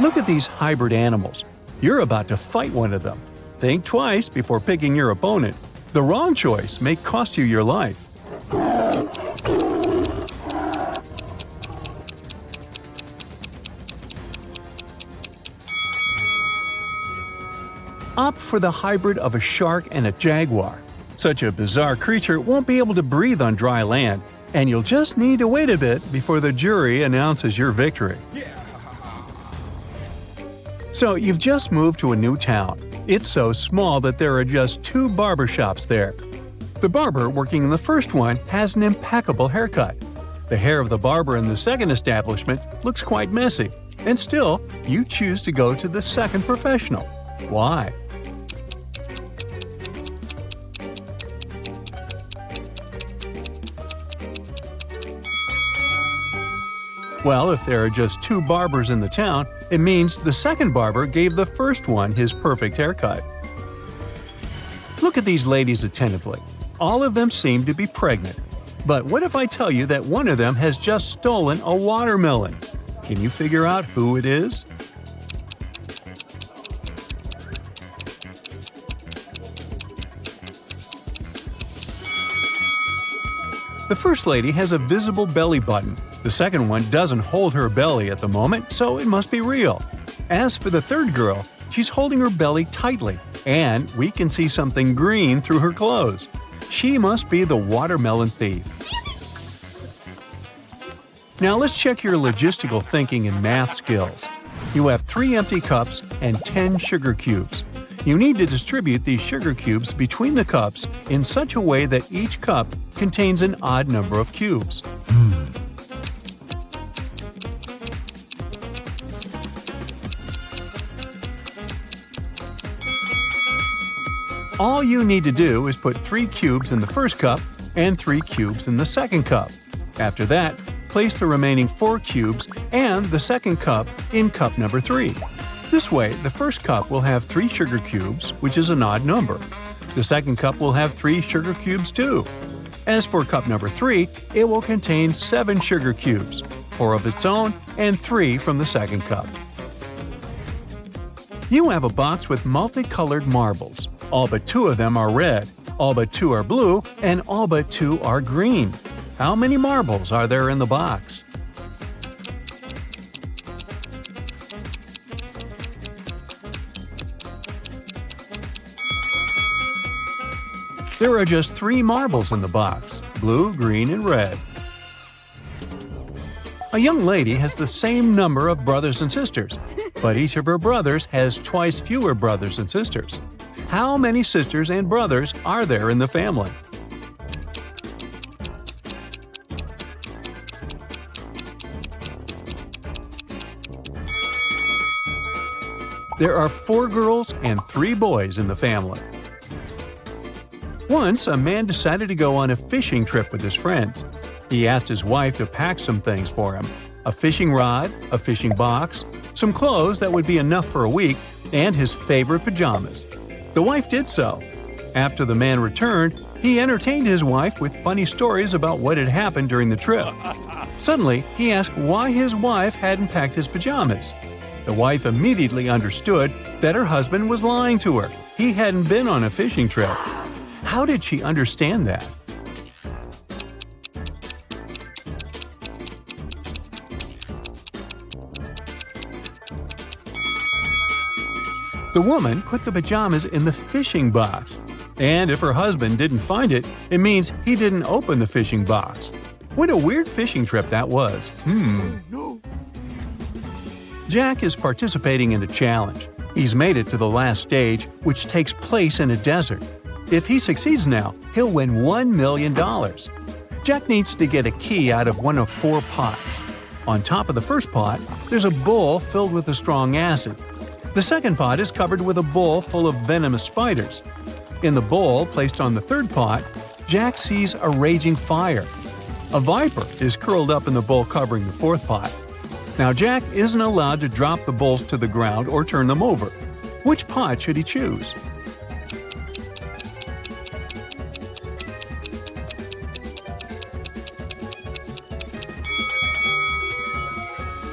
Look at these hybrid animals. You're about to fight one of them. Think twice before picking your opponent. The wrong choice may cost you your life. Opt for the hybrid of a shark and a jaguar. Such a bizarre creature won't be able to breathe on dry land, and you'll just need to wait a bit before the jury announces your victory. So you've just moved to a new town. It's so small that there are just 2 barbershops there. The barber working in the first one has an impeccable haircut. The hair of the barber in the second establishment looks quite messy, and still, you choose to go to the second professional. Why? Well, if there are just 2 barbers in the town, it means the second barber gave the first one his perfect haircut. Look at these ladies attentively. All of them seem to be pregnant. But what if I tell you that one of them has just stolen a watermelon? Can you figure out who it is? The first lady has a visible belly button. The second one doesn't hold her belly at the moment, so it must be real. As for the third girl, she's holding her belly tightly, and we can see something green through her clothes. She must be the watermelon thief. Now let's check your logistical thinking and math skills. You have 3 empty cups and 10 sugar cubes. You need to distribute these sugar cubes between the cups in such a way that each cup contains an odd number of cubes. All you need to do is put 3 cubes in the first cup and 3 cubes in the second cup. After that, place the remaining 4 cubes and the second cup in cup number 3. This way, the first cup will have 3 sugar cubes, which is an odd number. The second cup will have 3 sugar cubes too. As for cup number 3, it will contain 7 sugar cubes, 4 of its own and 3 from the second cup. You have a box with multicolored marbles. All but 2 of them are red, all but 2 are blue, and all but 2 are green. How many marbles are there in the box? There are just 3 marbles in the box: blue, green, and red. A young lady has the same number of brothers and sisters, but each of her brothers has twice fewer brothers and sisters. How many sisters and brothers are there in the family? There are 4 girls and 3 boys in the family. Once, a man decided to go on a fishing trip with his friends. He asked his wife to pack some things for him: a fishing rod, a fishing box, some clothes that would be enough for a week, and his favorite pajamas. The wife did so. After the man returned, he entertained his wife with funny stories about what had happened during the trip. Suddenly, he asked why his wife hadn't packed his pajamas. The wife immediately understood that her husband was lying to her. He hadn't been on a fishing trip. How did she understand that? The woman put the pajamas in the fishing box. And if her husband didn't find it, it means he didn't open the fishing box. What a weird fishing trip that was. Jack is participating in a challenge. He's made it to the last stage, which takes place in a desert. If he succeeds now, he'll win $1 million. Jack needs to get a key out of one of 4 pots. On top of the first pot, there's a bowl filled with a strong acid. The second pot is covered with a bowl full of venomous spiders. In the bowl placed on the third pot, Jack sees a raging fire. A viper is curled up in the bowl covering the fourth pot. Now Jack isn't allowed to drop the bowls to the ground or turn them over. Which pot should he choose?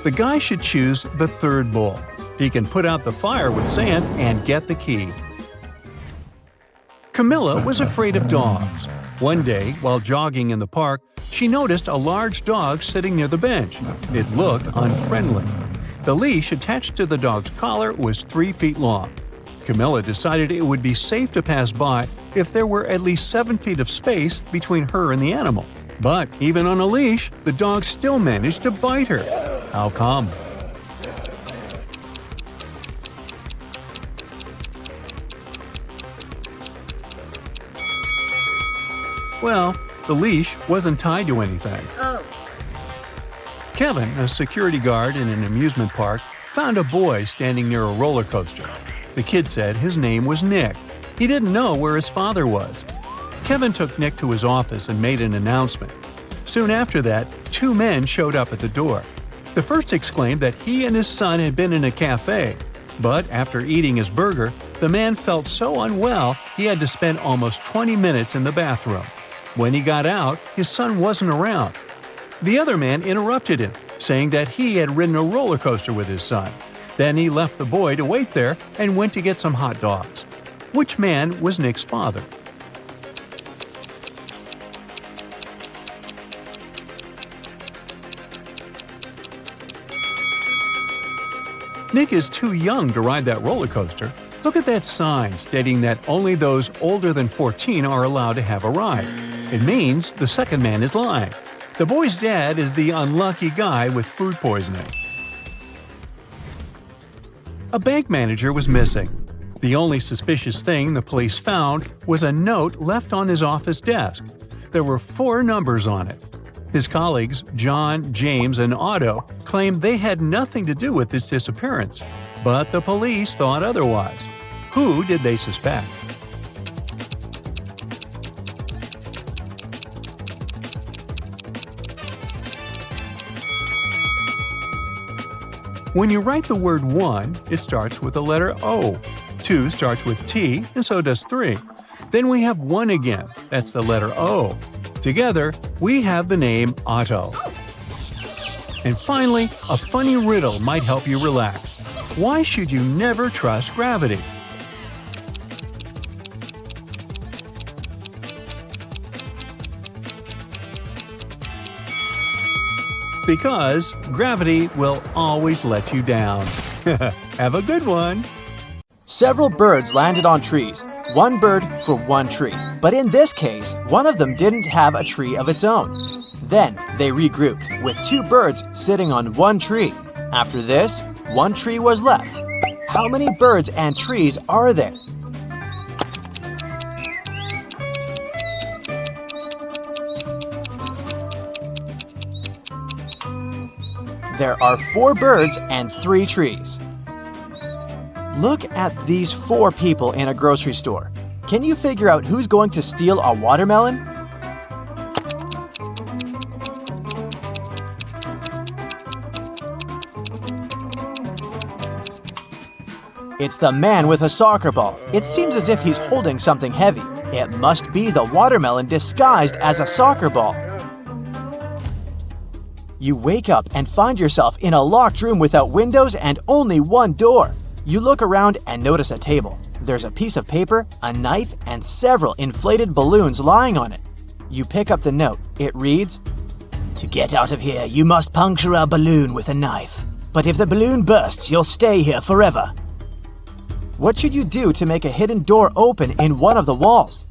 The guy should choose the third bowl. He can put out the fire with sand and get the key. Camilla was afraid of dogs. One day, while jogging in the park, she noticed a large dog sitting near the bench. It looked unfriendly. The leash attached to the dog's collar was 3 feet long. Camilla decided it would be safe to pass by if there were at least 7 feet of space between her and the animal. But even on a leash, the dog still managed to bite her. How come? Well, the leash wasn't tied to anything. Kevin, a security guard in an amusement park, found a boy standing near a roller coaster. The kid said his name was Nick. He didn't know where his father was. Kevin took Nick to his office and made an announcement. Soon after that, 2 men showed up at the door. The first exclaimed that he and his son had been in a cafe. But after eating his burger, the man felt so unwell he had to spend almost 20 minutes in the bathroom. When he got out, his son wasn't around. The other man interrupted him, saying that he had ridden a roller coaster with his son. Then he left the boy to wait there and went to get some hot dogs. Which man was Nick's father? Nick is too young to ride that roller coaster. Look at that sign stating that only those older than 14 are allowed to have a ride. It means the second man is lying. The boy's dad is the unlucky guy with food poisoning. A bank manager was missing. The only suspicious thing the police found was a note left on his office desk. There were 4 numbers on it. His colleagues, John, James, and Otto, claimed they had nothing to do with this disappearance, but the police thought otherwise. Who did they suspect? When you write the word 1, it starts with the letter O. 2 starts with T, and so does 3. Then we have 1 again. That's the letter O. Together, we have the name Otto. And finally, a funny riddle might help you relax. Why should you never trust gravity? Because gravity will always let you down. Have a good one! Several birds landed on trees. One bird for one tree. But in this case, one of them didn't have a tree of its own. Then they regrouped, with 2 birds sitting on one tree. After this, 1 tree was left. How many birds and trees are there? There are 4 birds and 3 trees. Look at these 4 people in a grocery store. Can you figure out who's going to steal a watermelon? It's the man with a soccer ball. It seems as if he's holding something heavy. It must be the watermelon disguised as a soccer ball. You wake up and find yourself in a locked room without windows and only one door. You look around and notice a table. There's a piece of paper, a knife, and several inflated balloons lying on it. You pick up the note. It reads, "To get out of here, you must puncture a balloon with a knife. But if the balloon bursts, you'll stay here forever." What should you do to make a hidden door open in one of the walls?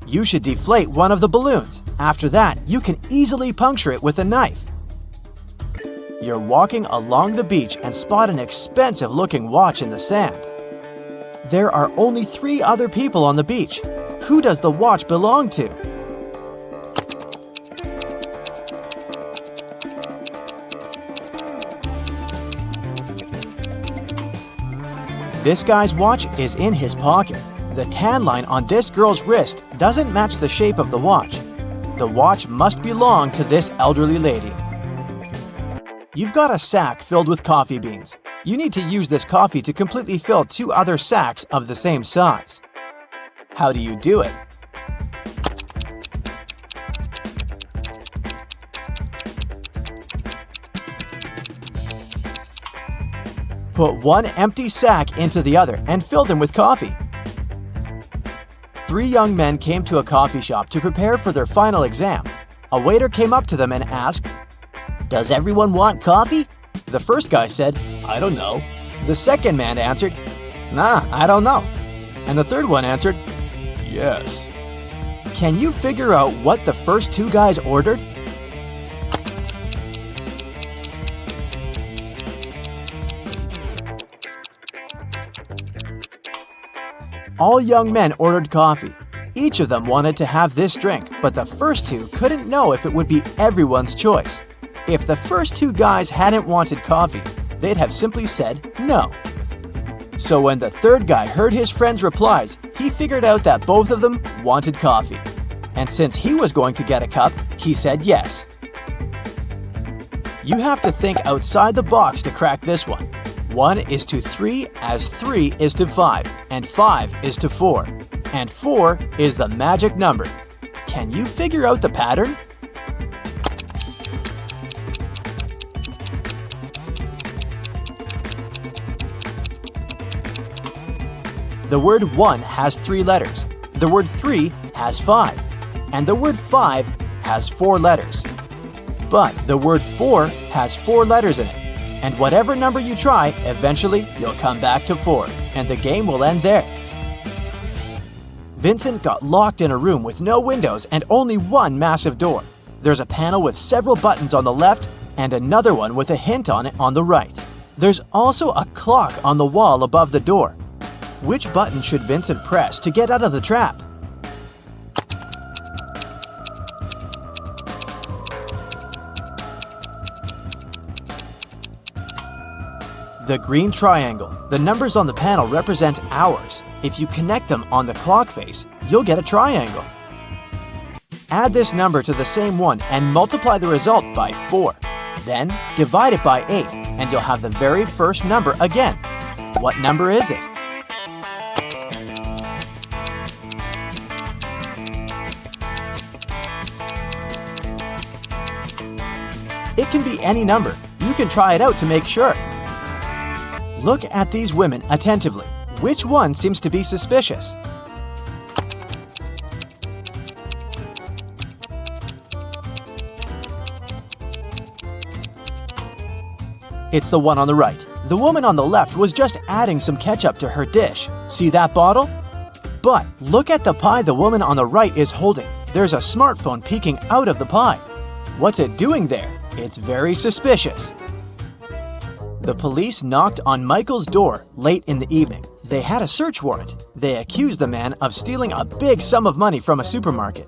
You should deflate one of the balloons. After that, you can easily puncture it with a knife. You're walking along the beach and spot an expensive-looking watch in the sand. There are only 3 other people on the beach. Who does the watch belong to? This guy's watch is in his pocket. The tan line on this girl's wrist doesn't match the shape of the watch. The watch must belong to this elderly lady. You've got a sack filled with coffee beans. You need to use this coffee to completely fill 2 other sacks of the same size. How do you do it? Put one empty sack into the other and fill them with coffee. 3 young men came to a coffee shop to prepare for their final exam. A waiter came up to them and asked, Does everyone want coffee? The first guy said, "I don't know." The second man answered, "Nah, I don't know." And the third one answered, "Yes." Can you figure out what the first 2 guys ordered? All young men ordered coffee. Each of them wanted to have this drink, but the first 2 couldn't know if it would be everyone's choice. If the first 2 guys hadn't wanted coffee, they'd have simply said no. So when the third guy heard his friend's replies, he figured out that both of them wanted coffee. And since he was going to get a cup, he said yes. You have to think outside the box to crack this one. 1 is to 3 as 3 is to 5, and 5 is to 4. And 4 is the magic number. Can you figure out the pattern? The word 1 has 3 letters. The word 3 has 5. And the word 5 has 4 letters. But the word 4 has 4 letters in it. And whatever number you try, eventually you'll come back to 4, and the game will end there. Vincent got locked in a room with no windows and only one massive door. There's a panel with several buttons on the left and another one with a hint on it on the right. There's also a clock on the wall above the door. Which button should Vincent press to get out of the trap? The green triangle. The numbers on the panel represent hours. If you connect them on the clock face, you'll get a triangle. Add this number to the same one and multiply the result by 4. Then divide it by 8 and you'll have the very first number again. What number is it? It can be any number. You can try it out to make sure. Look at these women attentively. Which one seems to be suspicious? It's the one on the right. The woman on the left was just adding some ketchup to her dish. See that bottle? But look at the pie the woman on the right is holding. There's a smartphone peeking out of the pie. What's it doing there? It's very suspicious. The police knocked on Michael's door late in the evening. They had a search warrant. They accused the man of stealing a big sum of money from a supermarket.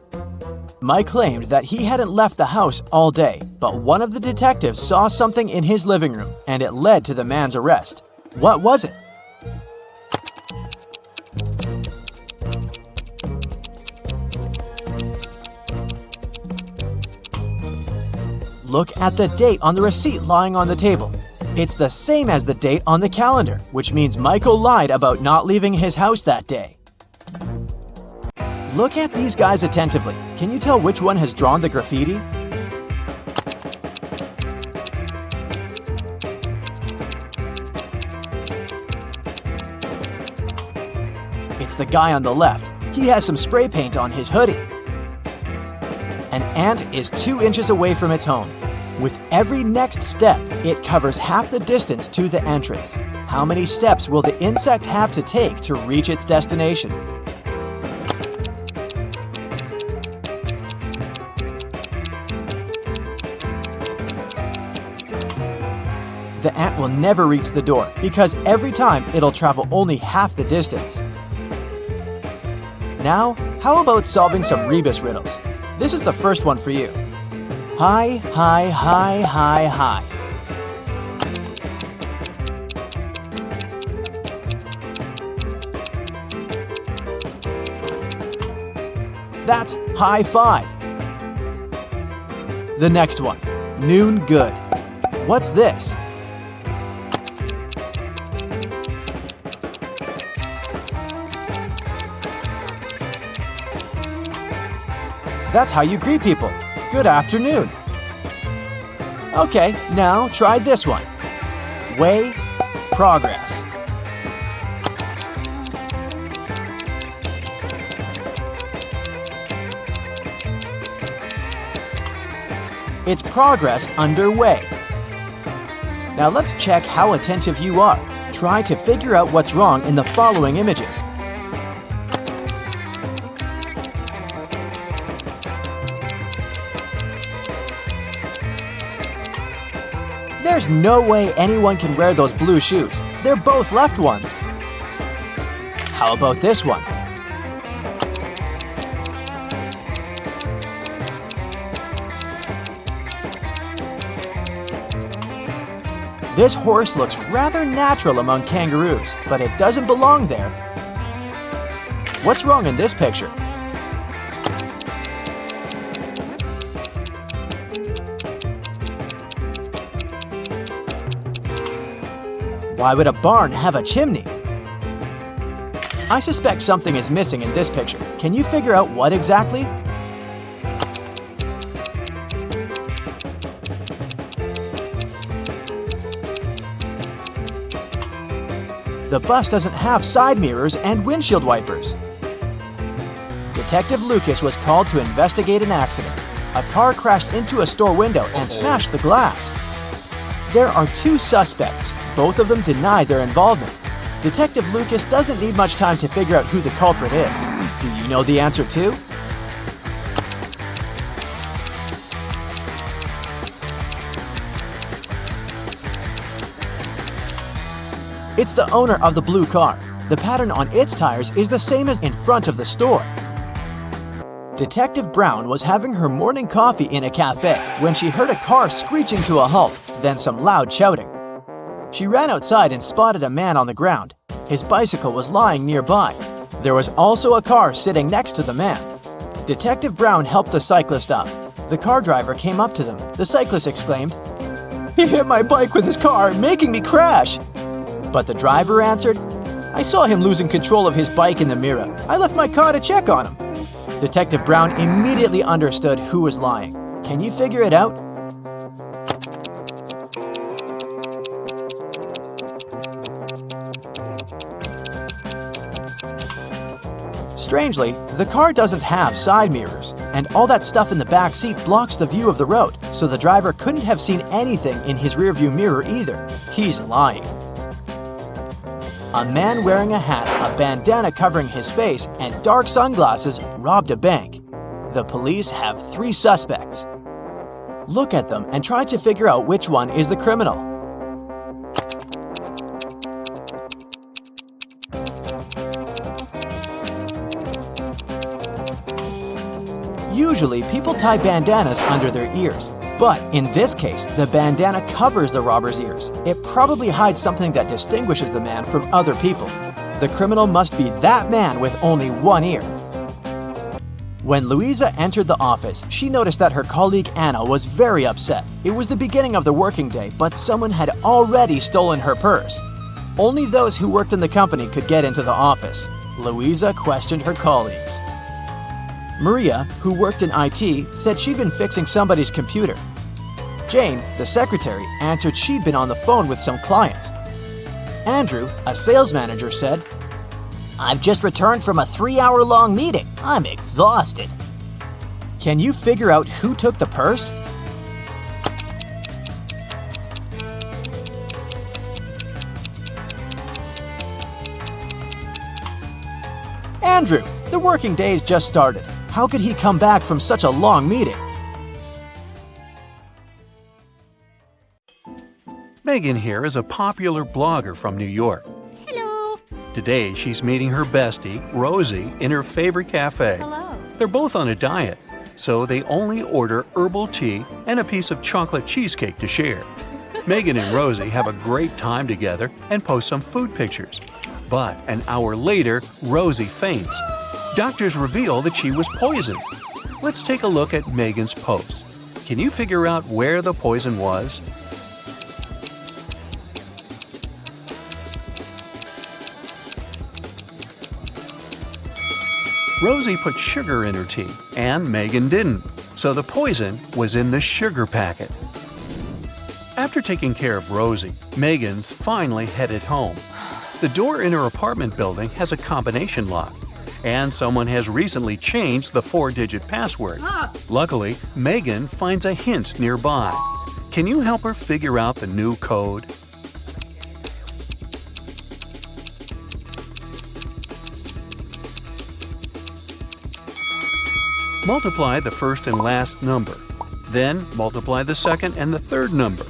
Mike claimed that he hadn't left the house all day, but one of the detectives saw something in his living room, and it led to the man's arrest. What was it? Look at the date on the receipt lying on the table. It's the same as the date on the calendar, which means Michael lied about not leaving his house that day. Look at these guys attentively. Can you tell which one has drawn the graffiti? It's the guy on the left. He has some spray paint on his hoodie. An ant is 2 inches away from its home. With every next step, it covers half the distance to the entrance. How many steps will the insect have to take to reach its destination? The ant will never reach the door because every time it'll travel only half the distance. Now, how about solving some rebus riddles? This is the first one for you. High, high, high, high, high. That's high five. The next one, noon good. What's this? That's how you greet people. Good afternoon. Okay, now try this one. Way, progress. It's progress underway. Now let's check how attentive you are. Try to figure out what's wrong in the following images. There's no way anyone can wear those blue shoes. They're both left ones. How about this one? This horse looks rather natural among kangaroos, but it doesn't belong there. What's wrong in this picture? Why would a barn have a chimney? I suspect something is missing in this picture. Can you figure out what exactly? The bus doesn't have side mirrors and windshield wipers. Detective Lucas was called to investigate an accident. A car crashed into a store window and smashed the glass. There are two suspects. Both of them deny their involvement. Detective Lucas doesn't need much time to figure out who the culprit is. Do you know the answer too? It's the owner of the blue car. The pattern on its tires is the same as in front of the store. Detective Brown was having her morning coffee in a cafe when she heard a car screeching to a halt, then some loud shouting. She ran outside and spotted a man on the ground. His bicycle was lying nearby. There was also a car sitting next to the man. Detective Brown helped the cyclist up. The car driver came up to them. The cyclist exclaimed, "He hit my bike with his car, making me crash." But the driver answered, "I saw him losing control of his bike in the mirror. I left my car to check on him." Detective Brown immediately understood who was lying. Can you figure it out? Strangely, the car doesn't have side mirrors, and all that stuff in the back seat blocks the view of the road, so the driver couldn't have seen anything in his rearview mirror either. He's lying. A man wearing a hat, a bandana covering his face, and dark sunglasses robbed a bank. The police have 3 suspects. Look at them and try to figure out which one is the criminal. Usually, people tie bandanas under their ears. But in this case, the bandana covers the robber's ears. It probably hides something that distinguishes the man from other people. The criminal must be that man with only one ear. When Louisa entered the office, she noticed that her colleague Anna was very upset. It was the beginning of the working day, but someone had already stolen her purse. Only those who worked in the company could get into the office. Louisa questioned her colleagues. Maria, who worked in IT, said she'd been fixing somebody's computer. Jane, the secretary, answered she'd been on the phone with some clients. Andrew, a sales manager, said, I've just returned from a 3-hour-long meeting. I'm exhausted. Can you figure out who took the purse? Andrew, the working day's just started. How could he come back from such a long meeting? Megan here is a popular blogger from New York. Hello. Today, she's meeting her bestie, Rosie, in her favorite cafe. Hello. They're both on a diet, so they only order herbal tea and a piece of chocolate cheesecake to share. Megan and Rosie have a great time together and post some food pictures. But an hour later, Rosie faints. Doctors reveal that she was poisoned. Let's take a look at Megan's post. Can you figure out where the poison was? Rosie put sugar in her tea, and Megan didn't, so the poison was in the sugar packet. After taking care of Rosie, Megan's finally headed home. The door in her apartment building has a combination lock, and someone has recently changed the 4-digit password. Luckily, Megan finds a hint nearby. Can you help her figure out the new code? Multiply the first and last number. Then multiply the second and the third number.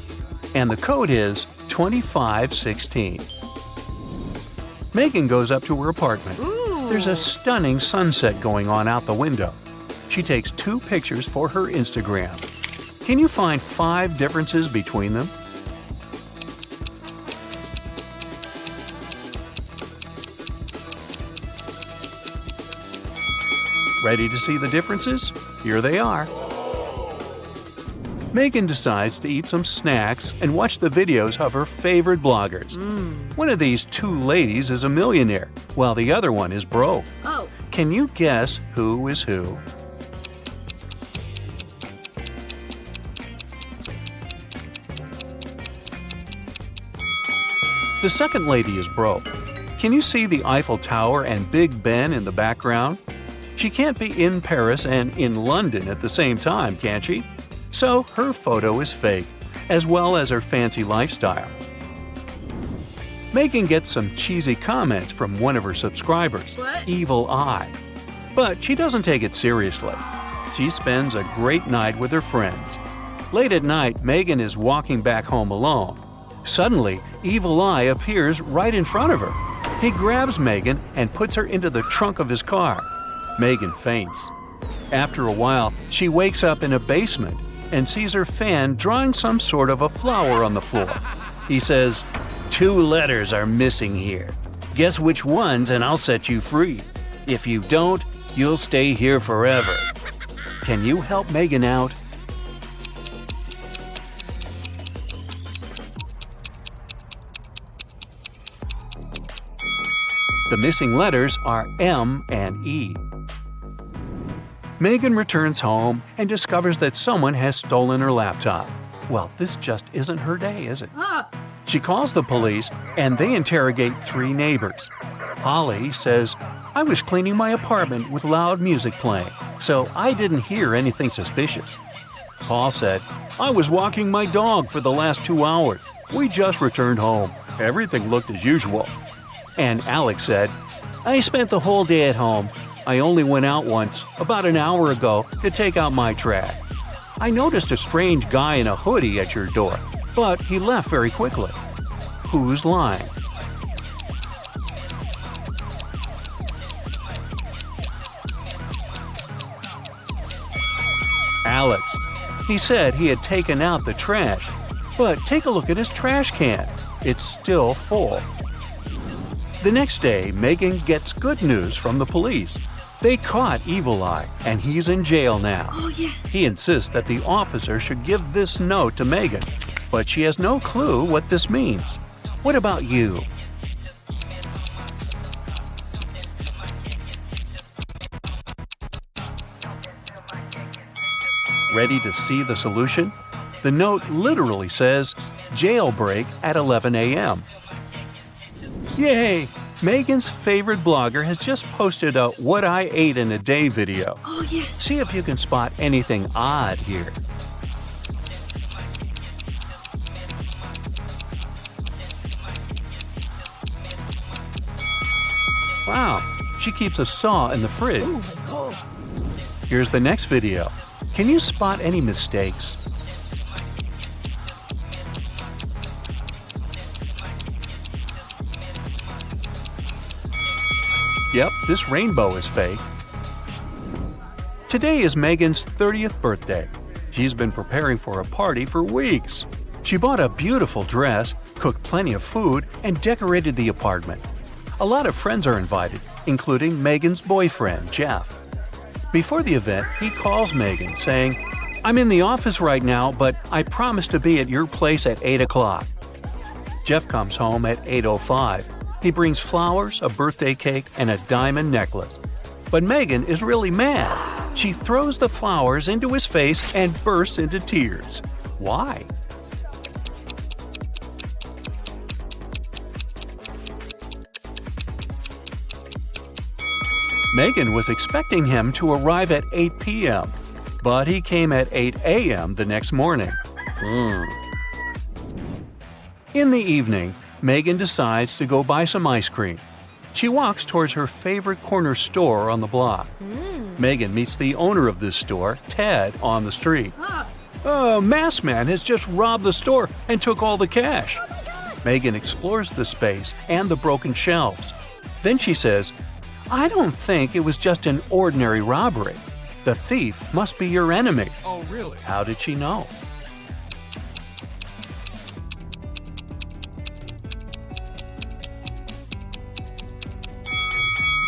And the code is 2516. Megan goes up to her apartment. There's a stunning sunset going on out the window. She takes 2 pictures for her Instagram. Can you find 5 differences between them? Ready to see the differences? Here they are. Megan decides to eat some snacks and watch the videos of her favorite bloggers. One of these 2 ladies is a millionaire, while the other one is broke. Oh. Can you guess who is who? The second lady is broke. Can you see the Eiffel Tower and Big Ben in the background? She can't be in Paris and in London at the same time, can she? So her photo is fake. as well as her fancy lifestyle. Megan gets some cheesy comments from one of her subscribers, Evil Eye. But she doesn't take it seriously. She spends a great night with her friends. Late at night, Megan is walking back home alone. Suddenly, Evil Eye appears right in front of her. He grabs Megan and puts her into the trunk of his car. Megan faints. After a while, she wakes up in a basement and sees her fan drawing some sort of a flower on the floor. He says, "2 letters are missing here. Guess which ones and I'll set you free. If you don't, you'll stay here forever. Can you help Megan out?" The missing letters are M and E. Megan returns home and discovers that someone has stolen her laptop. Well, this just isn't her day, is it? She calls the police and they interrogate 3 neighbors. Holly says, "I was cleaning my apartment with loud music playing, so I didn't hear anything suspicious." Paul said, "I was walking my dog for the last 2 hours. We just returned home. Everything looked as usual." And Alex said, "I spent the whole day at home. I only went out once, about an hour ago, to take out my trash. I noticed a strange guy in a hoodie at your door, but he left very quickly." Who's lying? Alex. He said he had taken out the trash, but take a look at his trash can. It's still full. The next day, Megan gets good news from the police. They caught Evil Eye, and he's in jail now. Oh, yes. He insists that the officer should give this note to Megan, but she has no clue what this means. What about you? Ready to see the solution? The note literally says, "Jailbreak at 11 a.m." Yay! Megan's favorite blogger has just posted a "What I Ate in a Day" video. Oh, yes. See if you can spot anything odd here. Wow, she keeps a saw in the fridge. Oh, my God. Here's the next video. Can you spot any mistakes? Yep, this rainbow is fake. Today is Megan's 30th birthday. She's been preparing for a party for weeks. She bought a beautiful dress, cooked plenty of food, and decorated the apartment. A lot of friends are invited, including Megan's boyfriend, Jeff. Before the event, he calls Megan saying, "I'm in the office right now, but I promise to be at your place at 8 o'clock. Jeff comes home at 8:05. He brings flowers, a birthday cake, and a diamond necklace. But Megan is really mad. She throws the flowers into his face and bursts into tears. Why? Megan was expecting him to arrive at 8 p.m., but he came at 8 a.m. the next morning. In the evening, Megan decides to go buy some ice cream. She walks towards her favorite corner store on the block. Megan meets the owner of this store, Ted, on the street. "A masked man has just robbed the store and took all the cash." Megan explores the space and the broken shelves. Then she says, "I don't think it was just an ordinary robbery. The thief must be your enemy." Oh, really? How did she know?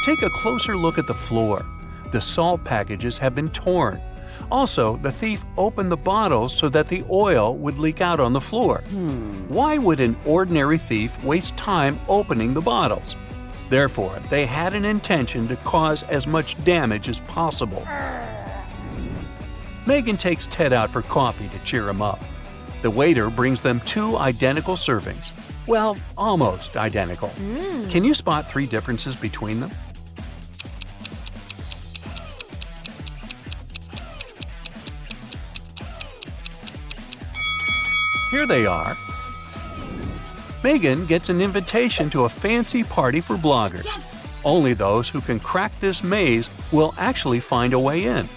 Take a closer look at the floor. The salt packages have been torn. Also, the thief opened the bottles so that the oil would leak out on the floor. Why would an ordinary thief waste time opening the bottles? Therefore, they had an intention to cause as much damage as possible. Megan takes Ted out for coffee to cheer him up. The waiter brings them 2 identical servings. Well, almost identical. Can you spot 3 differences between them? Here they are. Megan gets an invitation to a fancy party for bloggers. Yes! Only those who can crack this maze will actually find a way in.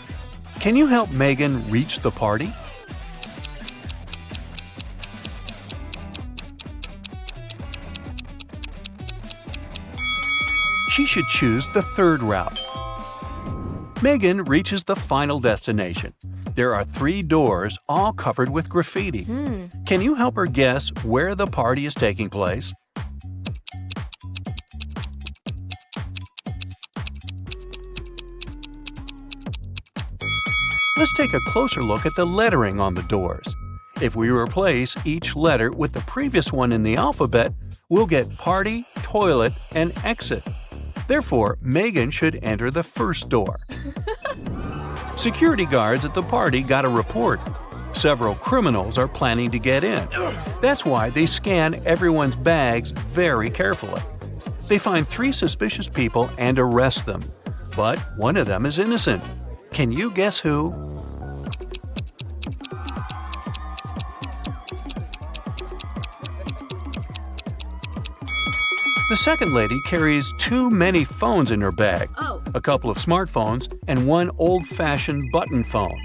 Can you help Megan reach the party? She should choose the third route. Megan reaches the final destination. There are 3 doors, all covered with graffiti. Can you help her guess where the party is taking place? Let's take a closer look at the lettering on the doors. If we replace each letter with the previous one in the alphabet, we'll get party, toilet, and exit. Therefore, Megan should enter the first door. Security guards at the party got a report. Several criminals are planning to get in. That's why they scan everyone's bags very carefully. They find 3 suspicious people and arrest them. But one of them is innocent. Can you guess who? The second lady carries too many phones in her bag, a couple of smartphones and one old-fashioned button phone.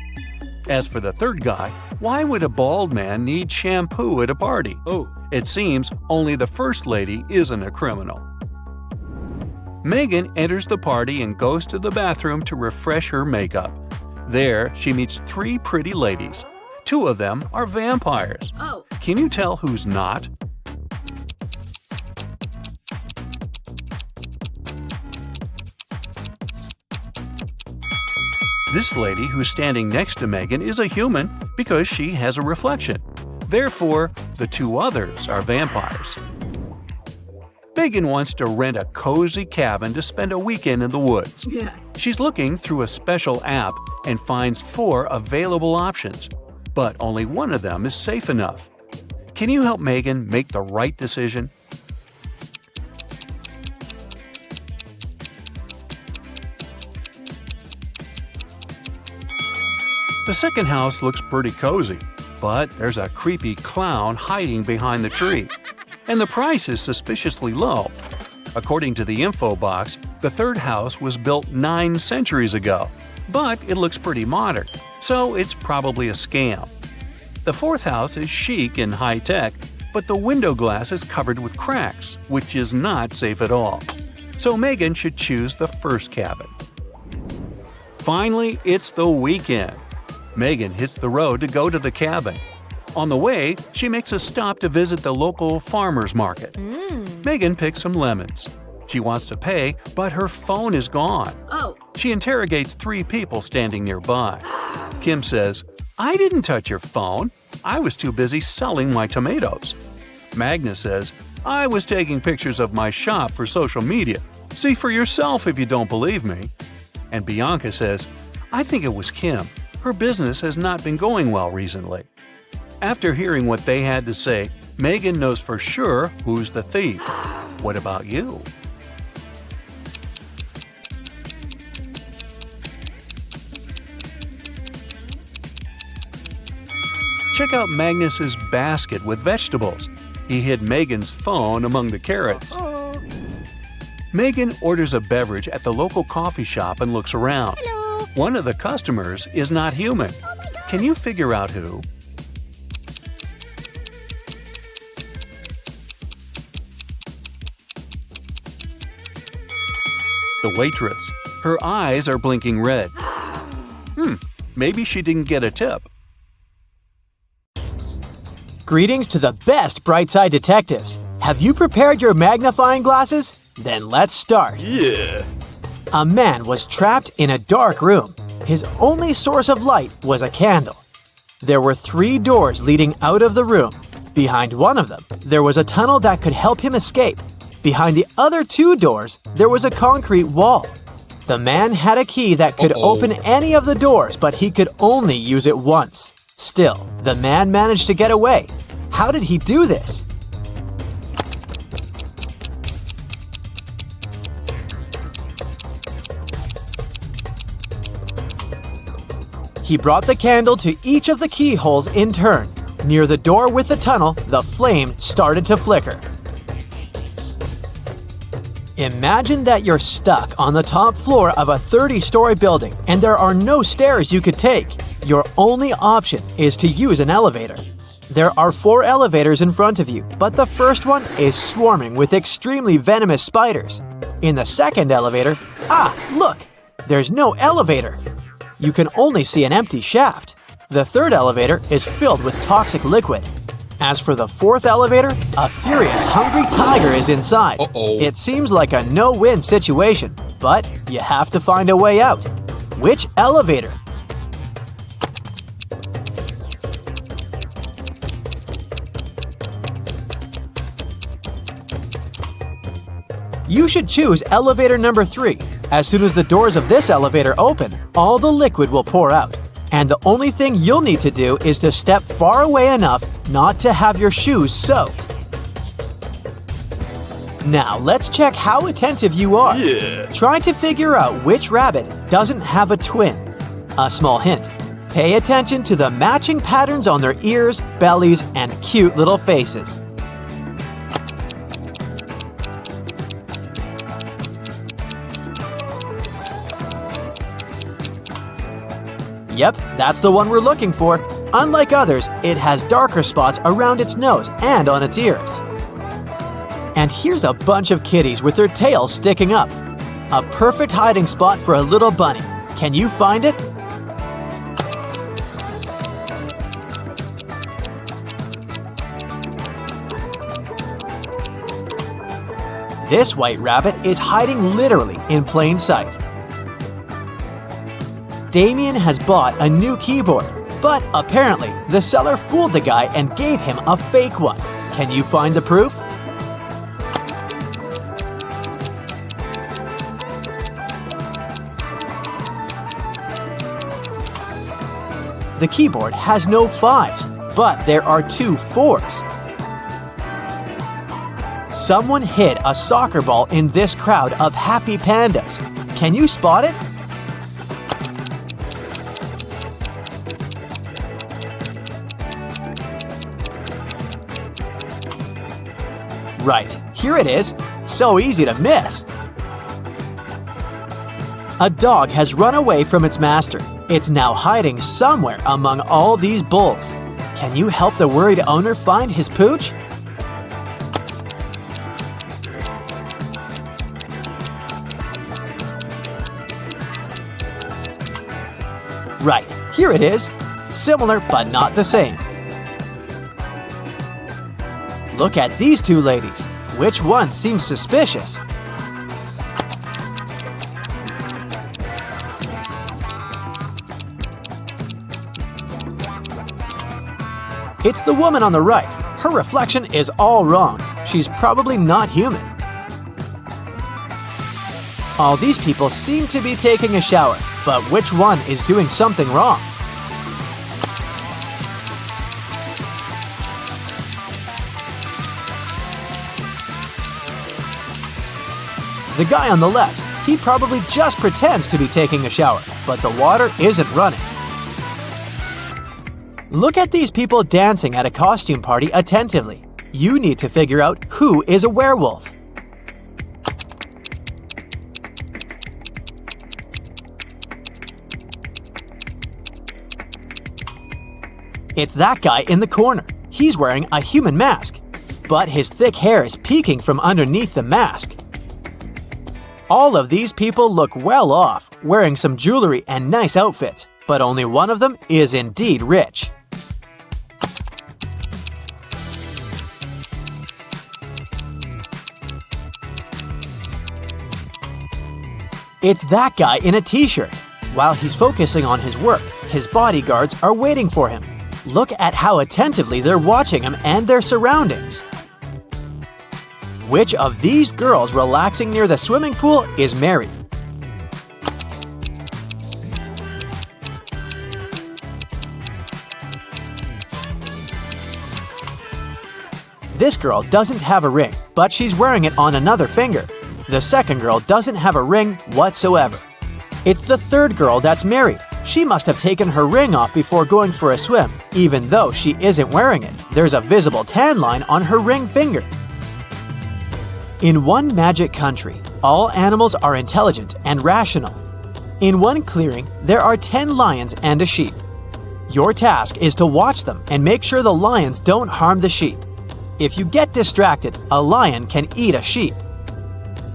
As for the third guy, why would a bald man need shampoo at a party? It seems only the first lady isn't a criminal. Megan enters the party and goes to the bathroom to refresh her makeup. There, she meets 3 pretty ladies. 2 of them are vampires. Can you tell who's not? This lady who's standing next to Megan is a human because she has a reflection. Therefore, the 2 others are vampires. Megan wants to rent a cozy cabin to spend a weekend in the woods. She's looking through a special app and finds 4 available options, but only one of them is safe enough. Can you help Megan make the right decision? The second house looks pretty cozy, but there's a creepy clown hiding behind the tree. And the price is suspiciously low. According to the info box, the third house was built 9 centuries ago, but it looks pretty modern, so it's probably a scam. The fourth house is chic and high-tech, but the window glass is covered with cracks, which is not safe at all. So Megan should choose the first cabin. Finally, it's the weekend. Megan hits the road to go to the cabin. On the way, she makes a stop to visit the local farmer's market. Megan picks some lemons. She wants to pay, but her phone is gone. She interrogates 3 people standing nearby. Kim says, "I didn't touch your phone. I was too busy selling my tomatoes." Magnus says, "I was taking pictures of my shop for social media. See for yourself if you don't believe me." And Bianca says, "I think it was Kim. Her business has not been going well recently." After hearing what they had to say, Megan knows for sure who's the thief. What about you? Check out Magnus's basket with vegetables. He hid Megan's phone among the carrots. Megan orders a beverage at the local coffee shop and looks around. One of the customers is not human. Can you figure out who? The waitress. Her eyes are blinking red. Maybe she didn't get a tip. Greetings to the best Brightside detectives. Have you prepared your magnifying glasses? Then let's start. A man was trapped in a dark room. His only source of light was a candle. There were 3 doors leading out of the room. Behind one of them, there was a tunnel that could help him escape. Behind the other 2 doors, there was a concrete wall. The man had a key that could open any of the doors, but he could only use it once. Still, the man managed to get away. How did he do this? He brought the candle to each of the keyholes in turn. Near the door with the tunnel, the flame started to flicker. Imagine that you're stuck on the top floor of a 30-story building and there are no stairs you could take. Your only option is to use an elevator. There are 4 elevators in front of you, but the first one is swarming with extremely venomous spiders. In the second elevator, look! There's no elevator. You can only see an empty shaft. The third elevator is filled with toxic liquid. As for the fourth elevator, a furious, hungry tiger is inside. It seems like a no-win situation, but you have to find a way out. Which elevator? You should choose elevator number 3. As soon as the doors of this elevator open, all the liquid will pour out. And the only thing you'll need to do is to step far away enough not to have your shoes soaked. Now let's check how attentive you are. Try to figure out which rabbit doesn't have a twin. A small hint. Pay attention to the matching patterns on their ears, bellies, and cute little faces. Yep, that's the one we're looking for. Unlike others, it has darker spots around its nose and on its ears. And here's a bunch of kitties with their tails sticking up. A perfect hiding spot for a little bunny. Can you find it? This white rabbit is hiding literally in plain sight. Damien has bought a new keyboard, but apparently the seller fooled the guy and gave him a fake one. Can you find the proof? The keyboard has no 5s, but there are 2 4s. Someone hid a soccer ball in this crowd of happy pandas. Can you spot it? Right, here it is. So easy to miss. A dog has run away from its master. It's now hiding somewhere among all these bulls. Can you help the worried owner find his pooch? Right, here it is. Similar but not the same. Look at these 2 ladies. Which one seems suspicious? It's the woman on the right. Her reflection is all wrong. She's probably not human. All these people seem to be taking a shower, but which one is doing something wrong? The guy on the left, he probably just pretends to be taking a shower, but the water isn't running. Look at these people dancing at a costume party attentively. You need to figure out who is a werewolf. It's that guy in the corner. He's wearing a human mask, but his thick hair is peeking from underneath the mask. All of these people look well off, wearing some jewelry and nice outfits, but only one of them is indeed rich. It's that guy in a t-shirt. While he's focusing on his work, his bodyguards are waiting for him. Look at how attentively they're watching him and their surroundings. Which of these girls relaxing near the swimming pool is married? This girl doesn't have a ring, but she's wearing it on another finger. The second girl doesn't have a ring whatsoever. It's the third girl that's married. She must have taken her ring off before going for a swim. Even though she isn't wearing it, there's a visible tan line on her ring finger. In one magic country, all animals are intelligent and rational. In one clearing, there are 10 lions and a sheep. Your task is to watch them and make sure the lions don't harm the sheep. If you get distracted, a lion can eat a sheep.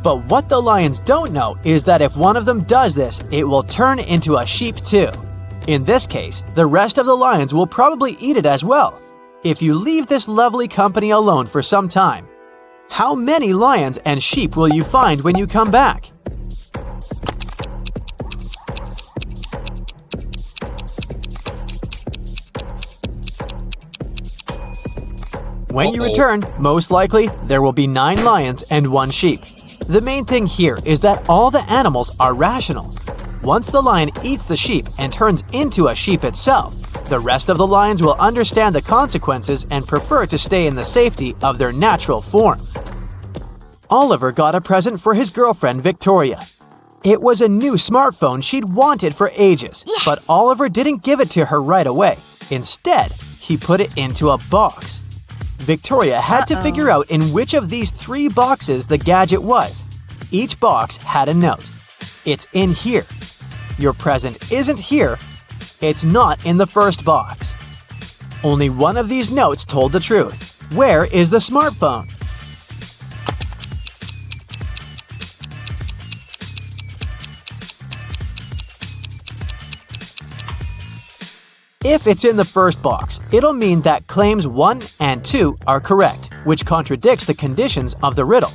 But what the lions don't know is that if one of them does this, it will turn into a sheep too. In this case, the rest of the lions will probably eat it as well. If you leave this lovely company alone for some time, how many lions and sheep will you find when you come back? When you return, most likely, there will be 9 lions and 1 sheep. The main thing here is that all the animals are rational. Once the lion eats the sheep and turns into a sheep itself, the rest of the lions will understand the consequences and prefer to stay in the safety of their natural form. Oliver got a present for his girlfriend Victoria. It was a new smartphone she'd wanted for ages, but Oliver didn't give it to her right away. Instead, he put it into a box. Victoria had to figure out in which of these 3 boxes the gadget was. Each box had a note. It's in here. Your present isn't here. It's not in the first box. Only one of these notes told the truth. Where is the smartphone? If it's in the first box, it'll mean that claims 1 and 2 are correct, which contradicts the conditions of the riddle.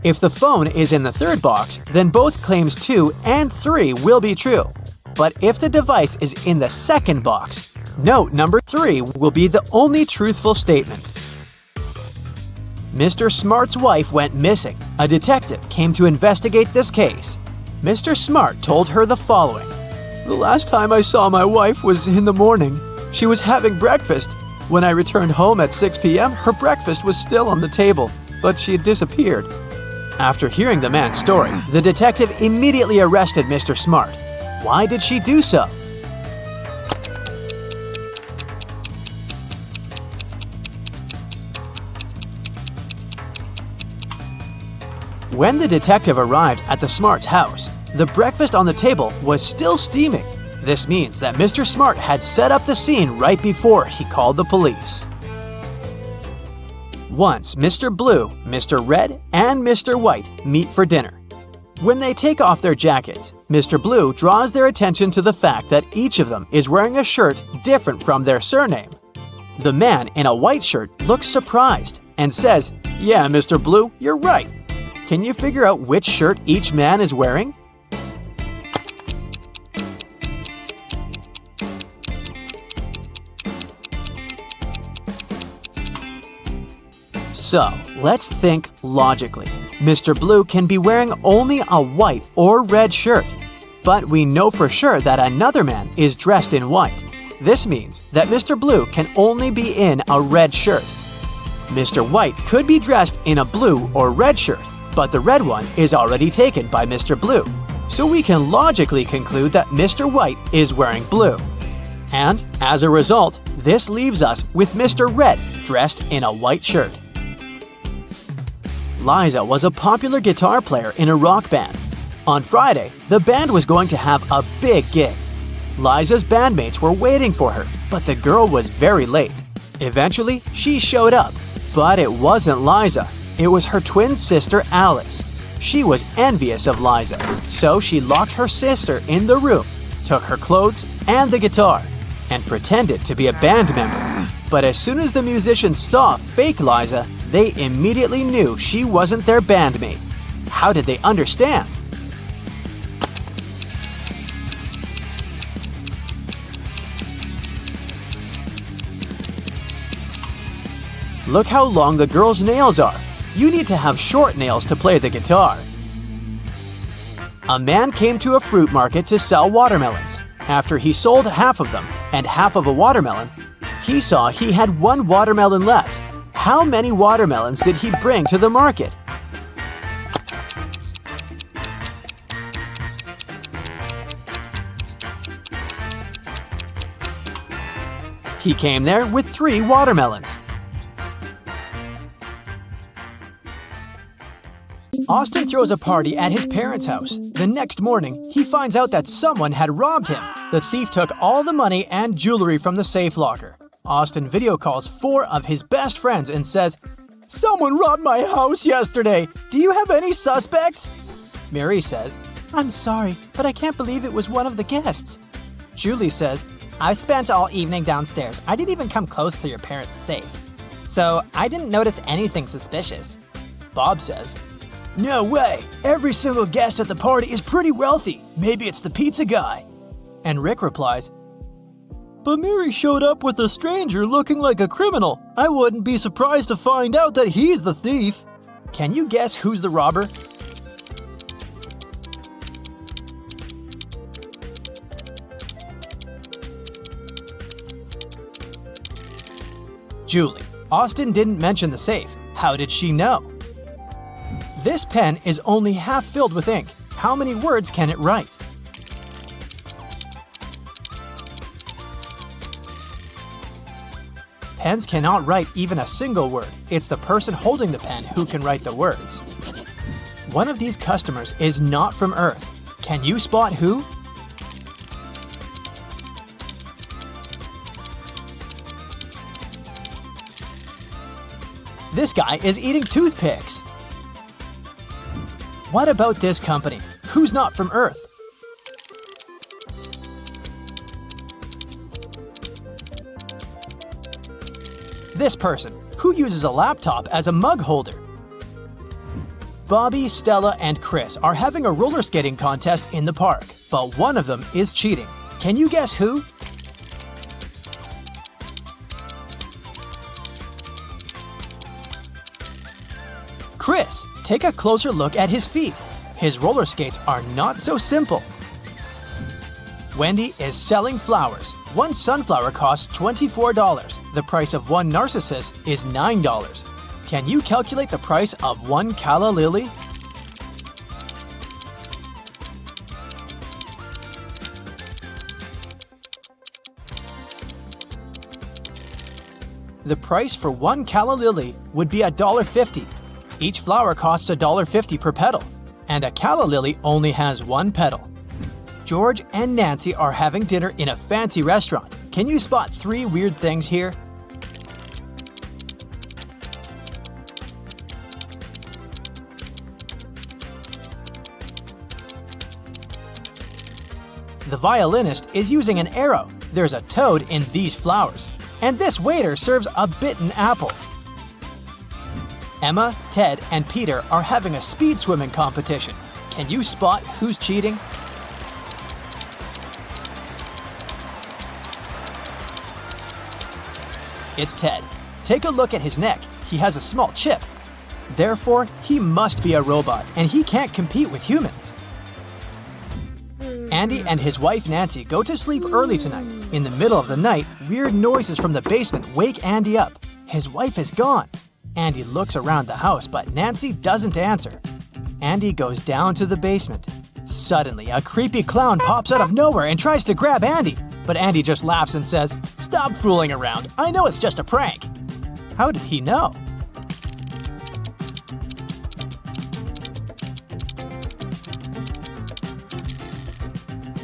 If the phone is in the third box, then both claims 2 and 3 will be true. But if the device is in the second box, note number 3 will be the only truthful statement. Mr. Smart's wife went missing. A detective came to investigate this case. Mr. Smart told her the following. The last time I saw my wife was in the morning. She was having breakfast. When I returned home at 6 p.m., her breakfast was still on the table, but she had disappeared. After hearing the man's story, the detective immediately arrested Mr. Smart. Why did she do so? When the detective arrived at the Smart's house, the breakfast on the table was still steaming. This means that Mr. Smart had set up the scene right before he called the police. Once, Mr. Blue, Mr. Red, and Mr. White meet for dinner. When they take off their jackets, Mr. Blue draws their attention to the fact that each of them is wearing a shirt different from their surname. The man in a white shirt looks surprised and says, "Yeah, Mr. Blue, you're right. Can you figure out which shirt each man is wearing?" So, let's think logically. Mr. Blue can be wearing only a white or red shirt, but we know for sure that another man is dressed in white. This means that Mr. Blue can only be in a red shirt. Mr. White could be dressed in a blue or red shirt, but the red one is already taken by Mr. Blue. So we can logically conclude that Mr. White is wearing blue. And as a result, this leaves us with Mr. Red dressed in a white shirt. Liza was a popular guitar player in a rock band. On Friday, the band was going to have a big gig. Liza's bandmates were waiting for her, but the girl was very late. Eventually, she showed up, but it wasn't Liza. It was her twin sister, Alice. She was envious of Liza, so she locked her sister in the room, took her clothes and the guitar, and pretended to be a band member. But as soon as the musicians saw fake Liza, they immediately knew she wasn't their bandmate. How did they understand? Look how long the girl's nails are. You need to have short nails to play the guitar. A man came to a fruit market to sell watermelons. After he sold half of them and half of a watermelon, he saw he had 1 watermelon left. How many watermelons did he bring to the market? He came there with 3 watermelons. Austin throws a party at his parents' house. The next morning, he finds out that someone had robbed him. The thief took all the money and jewelry from the safe locker. Austin video calls 4 of his best friends and says, "Someone robbed my house yesterday. Do you have any suspects?" Mary says, "I'm sorry, but I can't believe it was one of the guests." Julie says, "I've spent all evening downstairs. I didn't even come close to your parents' safe. So I didn't notice anything suspicious." Bob says, "No way! Every single guest at the party is pretty wealthy. Maybe it's the pizza guy." And Rick replies, "But Mary showed up with a stranger looking like a criminal. I wouldn't be surprised to find out that he's the thief." Can you guess who's the robber? Julie. Austin didn't mention the safe. How did she know? This pen is only half filled with ink. How many words can it write? Pens cannot write even a single word. It's the person holding the pen who can write the words. One of these customers is not from Earth. Can you spot who? This guy is eating toothpicks. What about this company? Who's not from Earth? This person, who uses a laptop as a mug holder. Bobby, Stella, and Chris are having a roller skating contest in the park, but one of them is cheating. Can you guess who? Chris, take a closer look at his feet. His roller skates are not so simple. Wendy is selling flowers. One sunflower costs $24. The price of one narcissus is $9. Can you calculate the price of one calla lily? The price for one calla lily would be $1.50. Each flower costs $1.50 per petal, and a calla lily only has 1 petal. George and Nancy are having dinner in a fancy restaurant. Can you spot 3 weird things here? The violinist is using an arrow. There's a toad in these flowers. And this waiter serves a bitten apple. Emma, Ted, and Peter are having a speed swimming competition. Can you spot who's cheating? It's Ted. Take a look at his neck. He has a small chip. Therefore, he must be a robot, and he can't compete with humans. Andy and his wife Nancy go to sleep early tonight. In the middle of the night, weird noises from the basement wake Andy up. His wife is gone. Andy looks around the house, but Nancy doesn't answer. Andy goes down to the basement. Suddenly, a creepy clown pops out of nowhere and tries to grab Andy. But Andy just laughs and says, "Stop fooling around. I know it's just a prank." How did he know?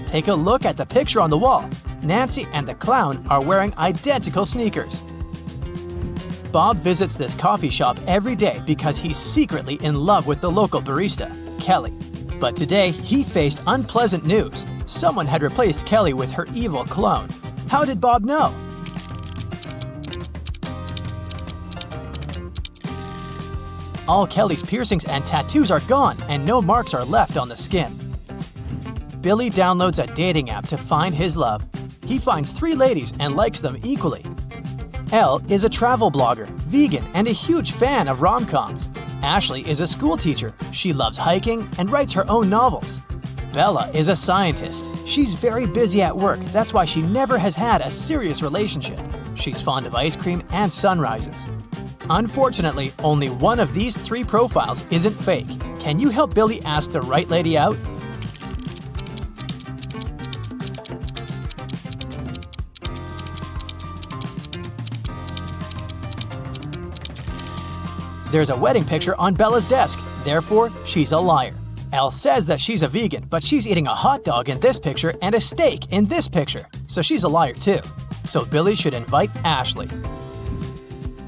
Take a look at the picture on the wall. Nancy and the clown are wearing identical sneakers. Bob visits this coffee shop every day because he's secretly in love with the local barista, Kelly. But today, he faced unpleasant news. Someone had replaced Kelly with her evil clone. How did Bob know? All Kelly's piercings and tattoos are gone, and no marks are left on the skin. Billy downloads a dating app to find his love. He finds 3 ladies and likes them equally. Elle is a travel blogger, vegan, and a huge fan of rom-coms. Ashley is a school teacher. She loves hiking and writes her own novels. Bella is a scientist. She's very busy at work. That's why she never has had a serious relationship. She's fond of ice cream and sunrises. Unfortunately, only one of these 3 profiles isn't fake. Can you help Billy ask the right lady out? There's a wedding picture on Bella's desk, therefore she's a liar. Elle says that she's a vegan, but she's eating a hot dog in this picture and a steak in this picture, so she's a liar too. So Billy should invite Ashley.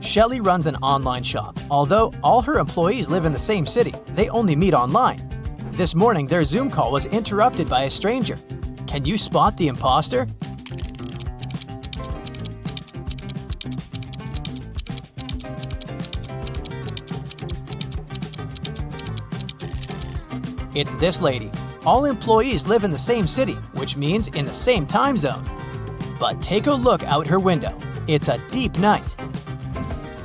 Shelley runs an online shop. Although all her employees live in the same city, they only meet online. This morning, their Zoom call was interrupted by a stranger. Can you spot the imposter? It's this lady. All employees live in the same city, which means in the same time zone. But take a look out her window. It's a deep night.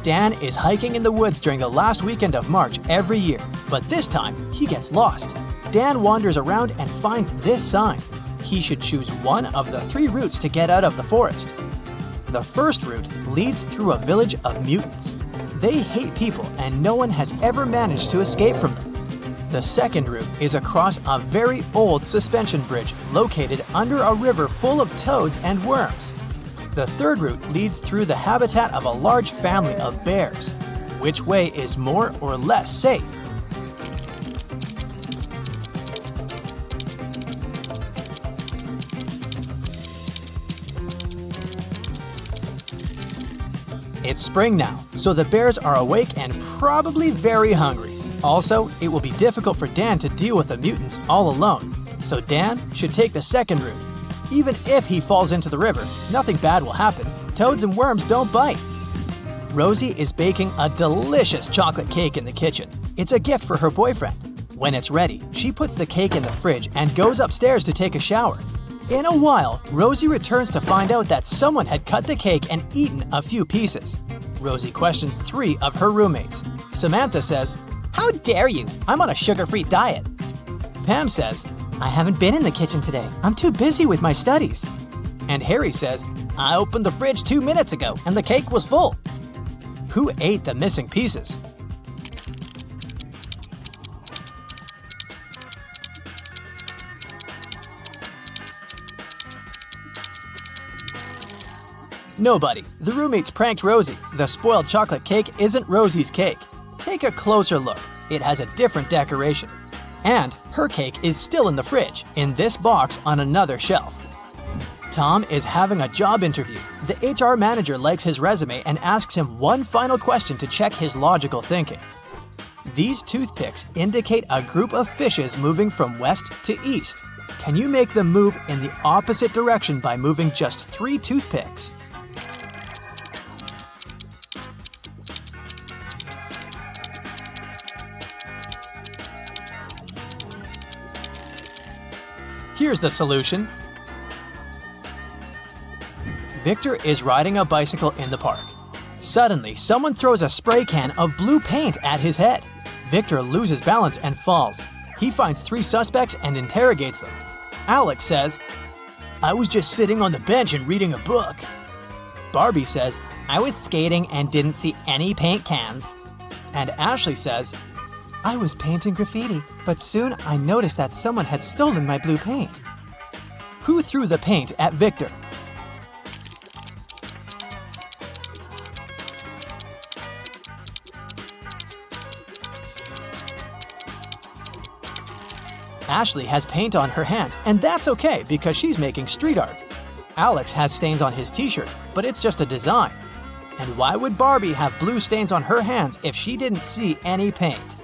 Dan is hiking in the woods during the last weekend of March every year, but this time he gets lost. Dan wanders around and finds this sign. He should choose one of the 3 routes to get out of the forest. The first route leads through a village of mutants. They hate people and no one has ever managed to escape from them. The second route is across a very old suspension bridge located under a river full of toads and worms. The third route leads through the habitat of a large family of bears. Which way is more or less safe? It's spring now, so the bears are awake and probably very hungry. Also, it will be difficult for Dan to deal with the mutants all alone, so Dan should take the second route. Even if he falls into the river, nothing bad will happen. Toads and worms don't bite. Rosie is baking a delicious chocolate cake in the kitchen. It's a gift for her boyfriend. When it's ready, she puts the cake in the fridge and goes upstairs to take a shower. In a while, Rosie returns to find out that someone had cut the cake and eaten a few pieces. Rosie questions 3 of her roommates. Samantha says, "How dare you? I'm on a sugar-free diet." Pam says, "I haven't been in the kitchen today. I'm too busy with my studies." And Harry says, "I opened the fridge 2 minutes ago and the cake was full." Who ate the missing pieces? Nobody. The roommates pranked Rosie. The spoiled chocolate cake isn't Rosie's cake. Take a closer look. It has a different decoration. And her cake is still in the fridge, in this box on another shelf. Tom is having a job interview. The HR manager likes his resume and asks him one final question to check his logical thinking. These toothpicks indicate a group of fishes moving from west to east. Can you make them move in the opposite direction by moving just 3 toothpicks? Here's the solution. Victor is riding a bicycle in the park. Suddenly, someone throws a spray can of blue paint at his head. Victor loses balance and falls. He finds 3 suspects and interrogates them. Alex says, "I was just sitting on the bench and reading a book." Barbie says, "I was skating and didn't see any paint cans." And Ashley says, "I was painting graffiti, but soon I noticed that someone had stolen my blue paint." Who threw the paint at Victor? Ashley has paint on her hands, and that's okay because she's making street art. Alex has stains on his t-shirt, but it's just a design. And why would Barbie have blue stains on her hands if she didn't see any paint?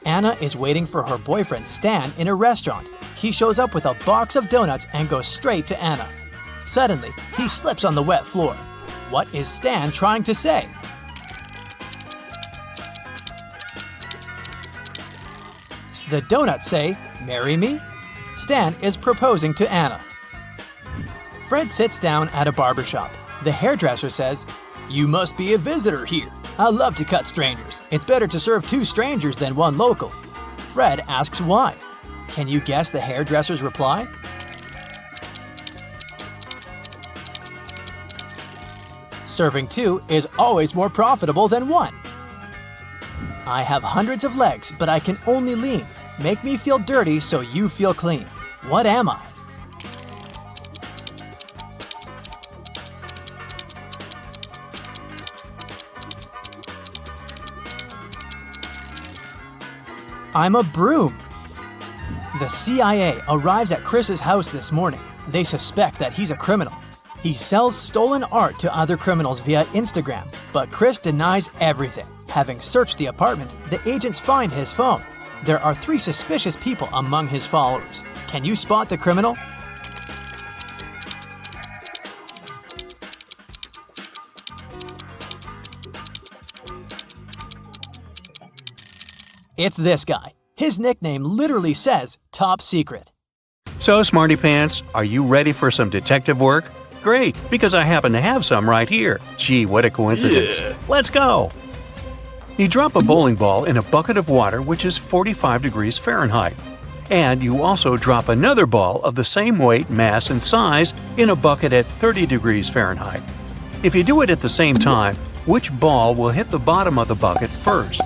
Anna is waiting for her boyfriend Stan in a restaurant. He shows up with a box of donuts and goes straight to Anna. Suddenly, he slips on the wet floor. What is Stan trying to say? The donuts say, "Marry me?" Stan is proposing to Anna. Fred sits down at a barber shop. The hairdresser says, "You must be a visitor here. I love to cut strangers. It's better to serve 2 strangers than 1 local." Fred asks why. Can you guess the hairdresser's reply? Serving 2 is always more profitable than 1. I have hundreds of legs, but I can only lean. Make me feel dirty so you feel clean. What am I? I'm a broom. The CIA arrives at Chris's house this morning. They suspect that he's a criminal. He sells stolen art to other criminals via Instagram, but Chris denies everything. Having searched the apartment, the agents find his phone. There are 3 suspicious people among his followers. Can you spot the criminal? It's this guy. His nickname literally says top secret. So, Smarty Pants, are you ready for some detective work? Great, because I happen to have some right here. Gee, what a coincidence. Yeah. Let's go! You drop a bowling ball in a bucket of water which is 45 degrees Fahrenheit. And you also drop another ball of the same weight, mass, and size in a bucket at 30 degrees Fahrenheit. If you do it at the same time, which ball will hit the bottom of the bucket first?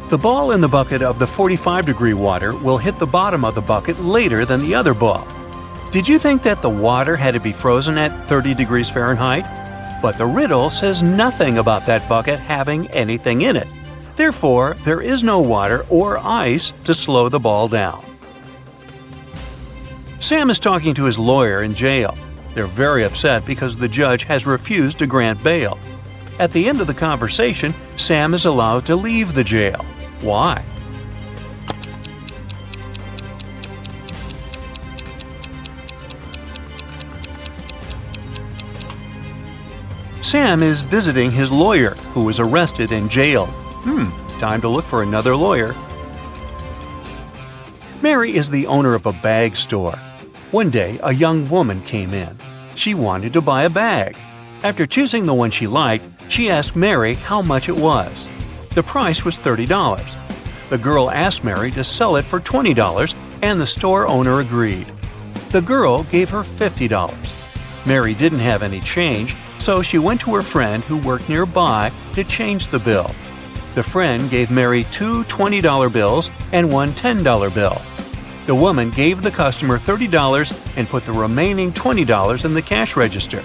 The ball in the bucket of the 45-degree water will hit the bottom of the bucket later than the other ball. Did you think that the water had to be frozen at 30 degrees Fahrenheit? But the riddle says nothing about that bucket having anything in it. Therefore, there is no water or ice to slow the ball down. Sam is talking to his lawyer in jail. They're very upset because the judge has refused to grant bail. At the end of the conversation, Sam is allowed to leave the jail. Why? Sam is visiting his lawyer, who was arrested and jailed. Time to look for another lawyer. Mary is the owner of a bag store. One day, a young woman came in. She wanted to buy a bag. After choosing the one she liked, she asked Mary how much it was. The price was $30. The girl asked Mary to sell it for $20, and the store owner agreed. The girl gave her $50. Mary didn't have any change, so she went to her friend who worked nearby to change the bill. The friend gave Mary 2 $20 bills and 1 $10 bill. The woman gave the customer $30 and put the remaining $20 in the cash register.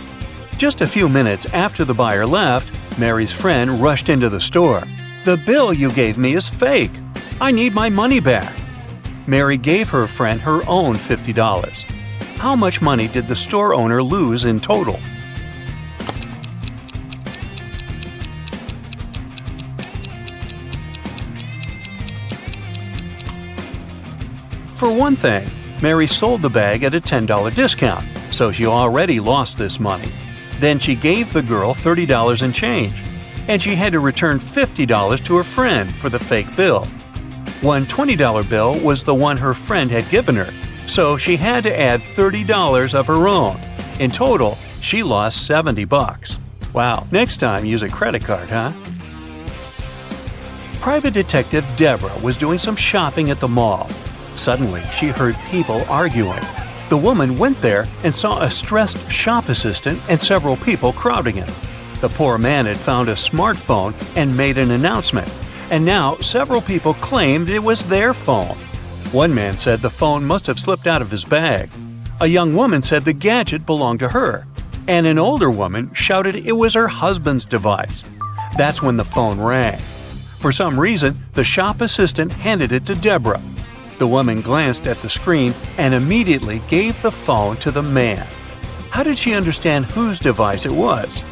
Just a few minutes after the buyer left, Mary's friend rushed into the store. "The bill you gave me is fake. I need my money back." Mary gave her friend her own $50. How much money did the store owner lose in total? For one thing, Mary sold the bag at a $10 discount, so she already lost this money. Then she gave the girl $30 in change, and she had to return $50 to her friend for the fake bill. One $20 bill was the one her friend had given her, so she had to add $30 of her own. In total, she lost $70. Wow, next time use a credit card, huh? Private Detective Deborah was doing some shopping at the mall. Suddenly, she heard people arguing. The woman went there and saw a stressed shop assistant and several people crowding him. The poor man had found a smartphone and made an announcement, and now several people claimed it was their phone. One man said the phone must have slipped out of his bag. A young woman said the gadget belonged to her, and an older woman shouted it was her husband's device. That's when the phone rang. For some reason, the shop assistant handed it to Deborah. The woman glanced at the screen and immediately gave the phone to the man. How did she understand whose device it was?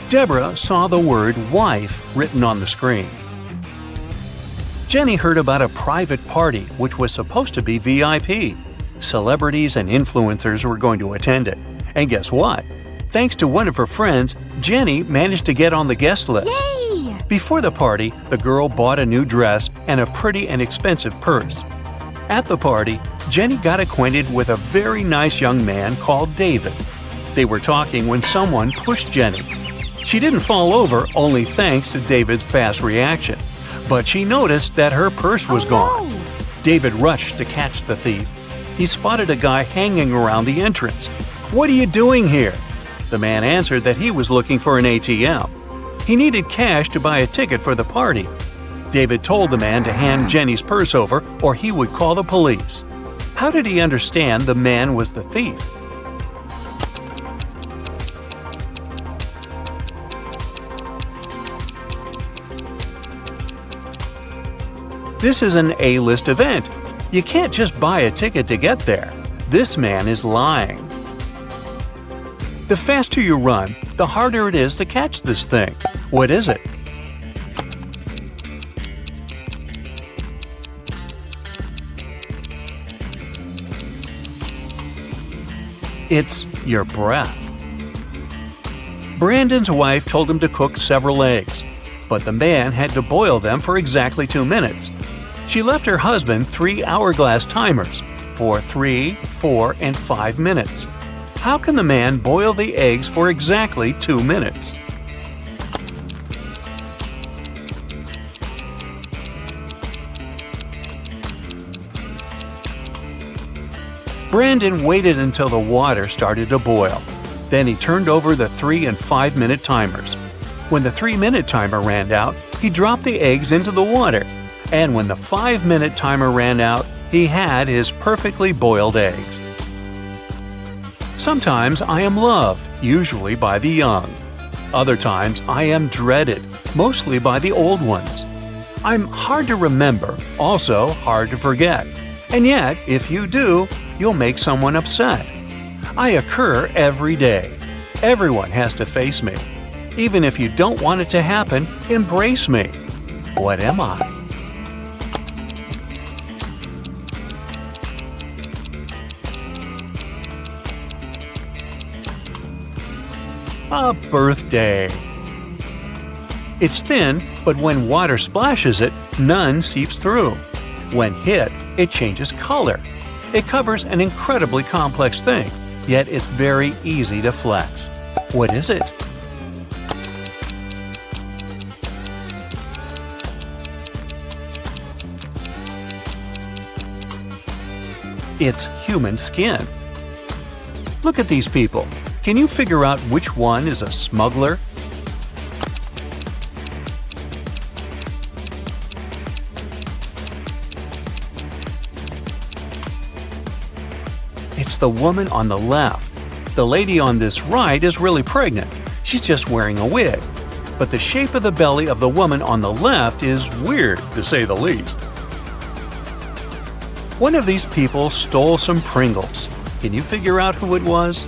Deborah saw the word wife written on the screen. Jenny heard about a private party which was supposed to be VIP. Celebrities and influencers were going to attend it. And guess what? Thanks to one of her friends, Jenny managed to get on the guest list. Yay! Before the party, the girl bought a new dress and a pretty and expensive purse. At the party, Jenny got acquainted with a very nice young man called David. They were talking when someone pushed Jenny. She didn't fall over only thanks to David's fast reaction, but she noticed that her purse was gone. No. David rushed to catch the thief. He spotted a guy hanging around the entrance. "What are you doing here?" The man answered that he was looking for an ATM. He needed cash to buy a ticket for the party. David told the man to hand Jenny's purse over or he would call the police. How did he understand the man was the thief? This is an A-list event. You can't just buy a ticket to get there. This man is lying. The faster you run, the harder it is to catch this thing. What is it? It's your breath. Brandon's wife told him to cook several eggs, but the man had to boil them for exactly 2 minutes. She left her husband 3 hourglass timers for 3, 4, and 5 minutes. How can the man boil the eggs for exactly 2 minutes? Brandon waited until the water started to boil. Then he turned over the 3 and 5 minute timers. When the 3-minute timer ran out, he dropped the eggs into the water. And when the 5-minute timer ran out, he had his perfectly boiled eggs. Sometimes I am loved, usually by the young. Other times I am dreaded, mostly by the old ones. I'm hard to remember, also hard to forget. And yet, if you do, you'll make someone upset. I occur every day. Everyone has to face me. Even if you don't want it to happen, embrace me. What am I? A birthday. It's thin, but when water splashes it, none seeps through. When hit, it changes color. It covers an incredibly complex thing, yet it's very easy to flex. What is it? It's human skin. Look at these people. Can you figure out which one is a smuggler? It's the woman on the left. The lady on this right is really pregnant. She's just wearing a wig. But the shape of the belly of the woman on the left is weird, to say the least. One of these people stole some Pringles. Can you figure out who it was?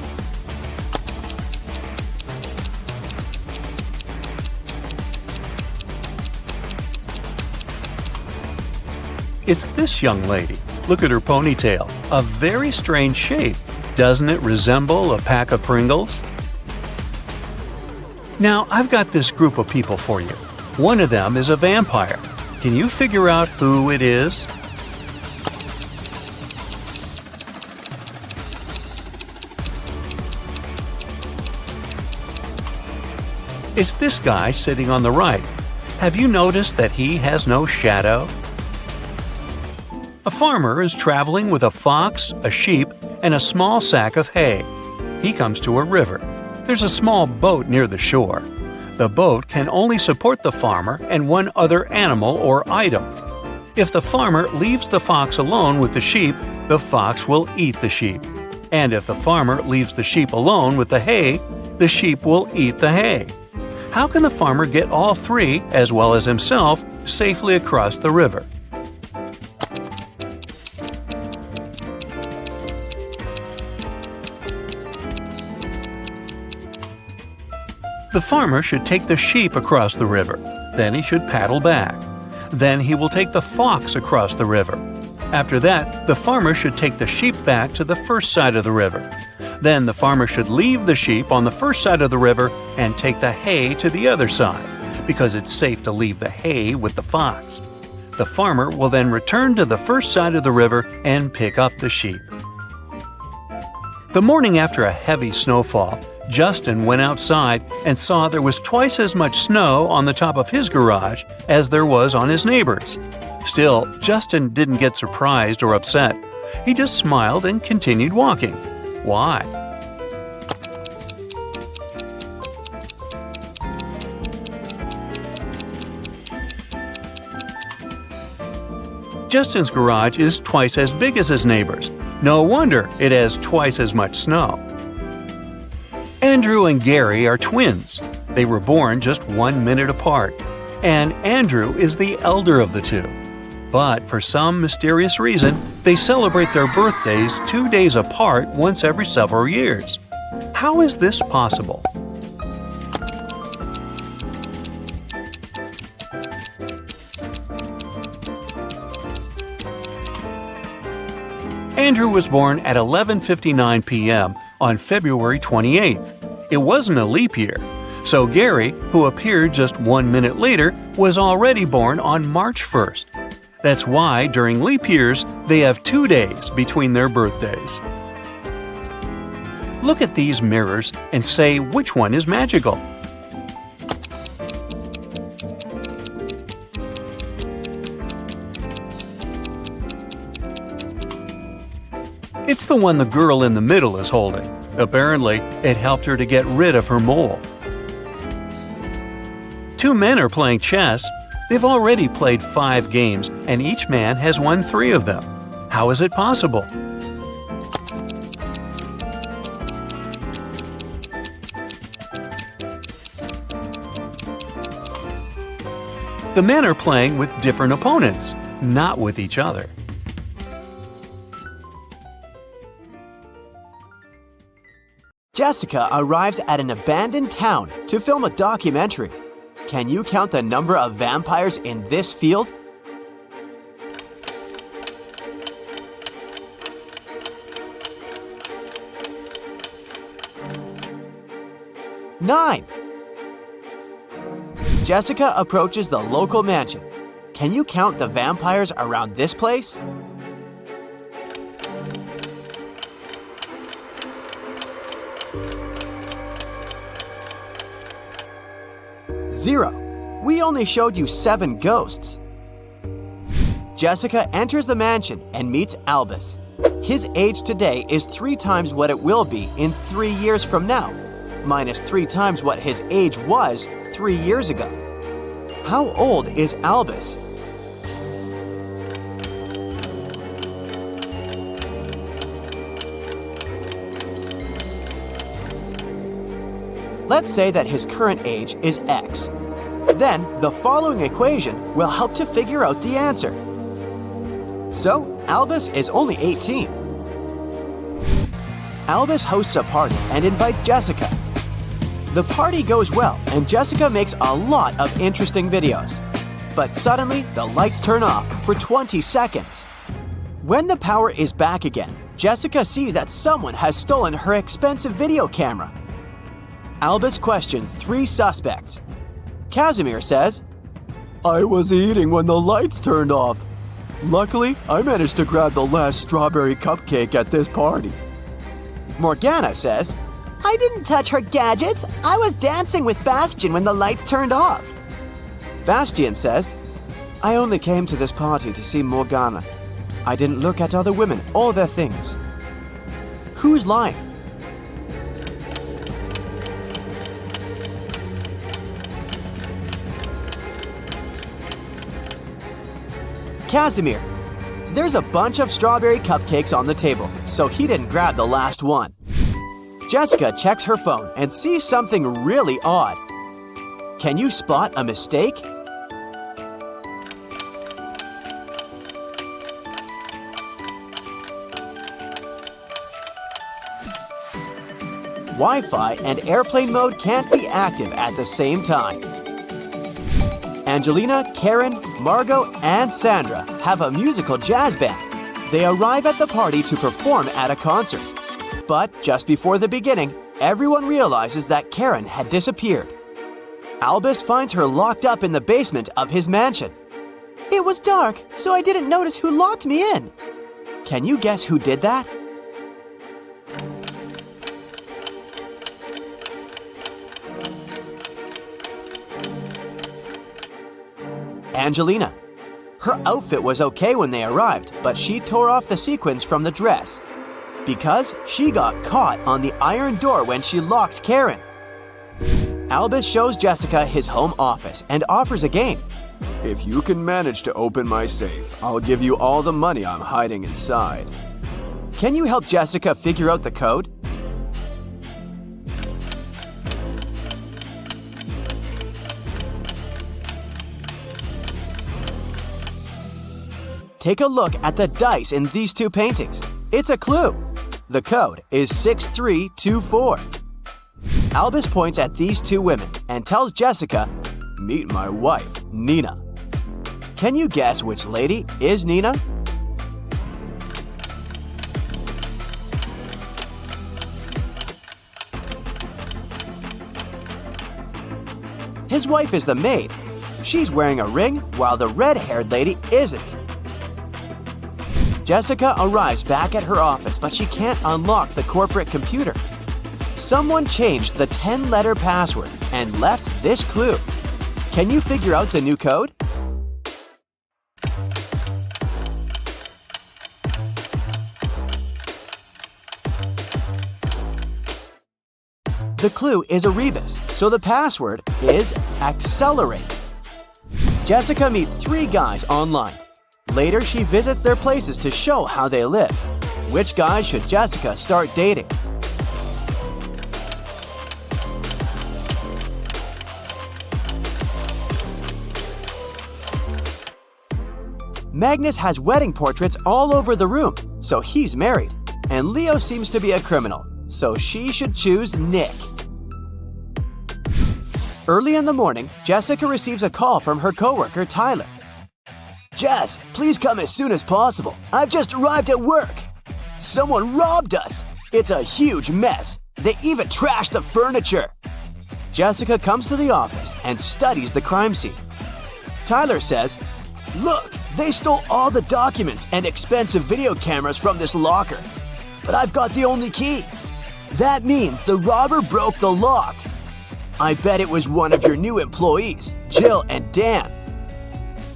It's this young lady. Look at her ponytail. A very strange shape. Doesn't it resemble a pack of Pringles? Now, I've got this group of people for you. One of them is a vampire. Can you figure out who it is? It's this guy sitting on the right. Have you noticed that he has no shadow? A farmer is traveling with a fox, a sheep, and a small sack of hay. He comes to a river. There's a small boat near the shore. The boat can only support the farmer and one other animal or item. If the farmer leaves the fox alone with the sheep, the fox will eat the sheep. And if the farmer leaves the sheep alone with the hay, the sheep will eat the hay. How can the farmer get all three, as well as himself, safely across the river? The farmer should take the sheep across the river. Then he should paddle back. Then he will take the fox across the river. After that, the farmer should take the sheep back to the first side of the river. Then the farmer should leave the sheep on the first side of the river and take the hay to the other side, because it's safe to leave the hay with the fox. The farmer will then return to the first side of the river and pick up the sheep. The morning after a heavy snowfall, Justin went outside and saw there was twice as much snow on the top of his garage as there was on his neighbor's. Still, Justin didn't get surprised or upset. He just smiled and continued walking. Why? Justin's garage is twice as big as his neighbor's. No wonder it has twice as much snow. Andrew and Gary are twins. They were born just 1 minute apart, and Andrew is the elder of the two. But for some mysterious reason, they celebrate their birthdays 2 days apart once every several years. How is this possible? Andrew was born at 11:59 p.m. on February 28th. It wasn't a leap year, so Gary, who appeared just 1 minute later, was already born on March 1st. That's why during leap years, they have 2 days between their birthdays. Look at these mirrors and say which one is magical. It's the one the girl in the middle is holding. Apparently, it helped her to get rid of her mole. Two men are playing chess. They've already played 5 games, and each man has won 3 of them. How is it possible? The men are playing with different opponents, not with each other. Jessica arrives at an abandoned town to film a documentary. Can you count the number of vampires in this field? 9. Jessica approaches the local mansion. Can you count the vampires around this place? 0. We only showed you 7 ghosts. Jessica enters the mansion and meets Albus. His age today is 3 times what it will be in 3 years from now, minus 3 times what his age was 3 years ago. How old is Albus? Let's say that his current age is X. Then, the following equation will help to figure out the answer. So, Albus is only 18. Albus hosts a party and invites Jessica. The party goes well, and Jessica makes a lot of interesting videos. But suddenly, the lights turn off for 20 seconds. When the power is back again, Jessica sees that someone has stolen her expensive video camera. Albus questions 3 suspects. Casimir says, "I was eating when the lights turned off. Luckily, I managed to grab the last strawberry cupcake at this party." Morgana says, "I didn't touch her gadgets. I was dancing with Bastian when the lights turned off." Bastian says, "I only came to this party to see Morgana. I didn't look at other women or their things." Who's lying? Casimir. There's a bunch of strawberry cupcakes on the table, so he didn't grab the last one. Jessica checks her phone and sees something really odd. Can you spot a mistake? Wi-Fi and airplane mode can't be active at the same time. Angelina, Karen, Margot, and Sandra have a musical jazz band. They arrive at the party to perform at a concert. But just before the beginning, everyone realizes that Karen had disappeared. Albus finds her locked up in the basement of his mansion. "It was dark, so I didn't notice who locked me in." Can you guess who did that? Angelina. Her outfit was okay when they arrived, but she tore off the sequins from the dress because she got caught on the iron door when she locked Karen. Albus shows Jessica his home office and offers a game. If you can manage to open my safe, I'll give you all the money I'm hiding inside. Can you help Jessica figure out the code? Take a look at the dice in these two paintings. It's a clue. The code is 6324. Albus points at these two women and tells Jessica, "Meet my wife, Nina." Can you guess which lady is Nina? His wife is the maid. She's wearing a ring while the red-haired lady isn't. Jessica arrives back at her office, but she can't unlock the corporate computer. Someone changed the 10-letter password and left this clue. Can you figure out the new code? The clue is a rebus, so the password is accelerate. Jessica meets 3 guys online. Later, she visits their places to show how they live. Which guys should Jessica start dating? Magnus has wedding portraits all over the room, so he's married. And Leo seems to be a criminal, so she should choose Nick. Early in the morning, Jessica receives a call from her coworker, Tyler. Jess, please come as soon as possible. I've just arrived at work. Someone robbed us. It's a huge mess. They even trashed the furniture. Jessica comes to the office and studies the crime scene. Tyler says, Look, they stole all the documents and expensive video cameras from this locker. But I've got the only key. That means the robber broke the lock. I bet it was one of your new employees, Jill and Dan.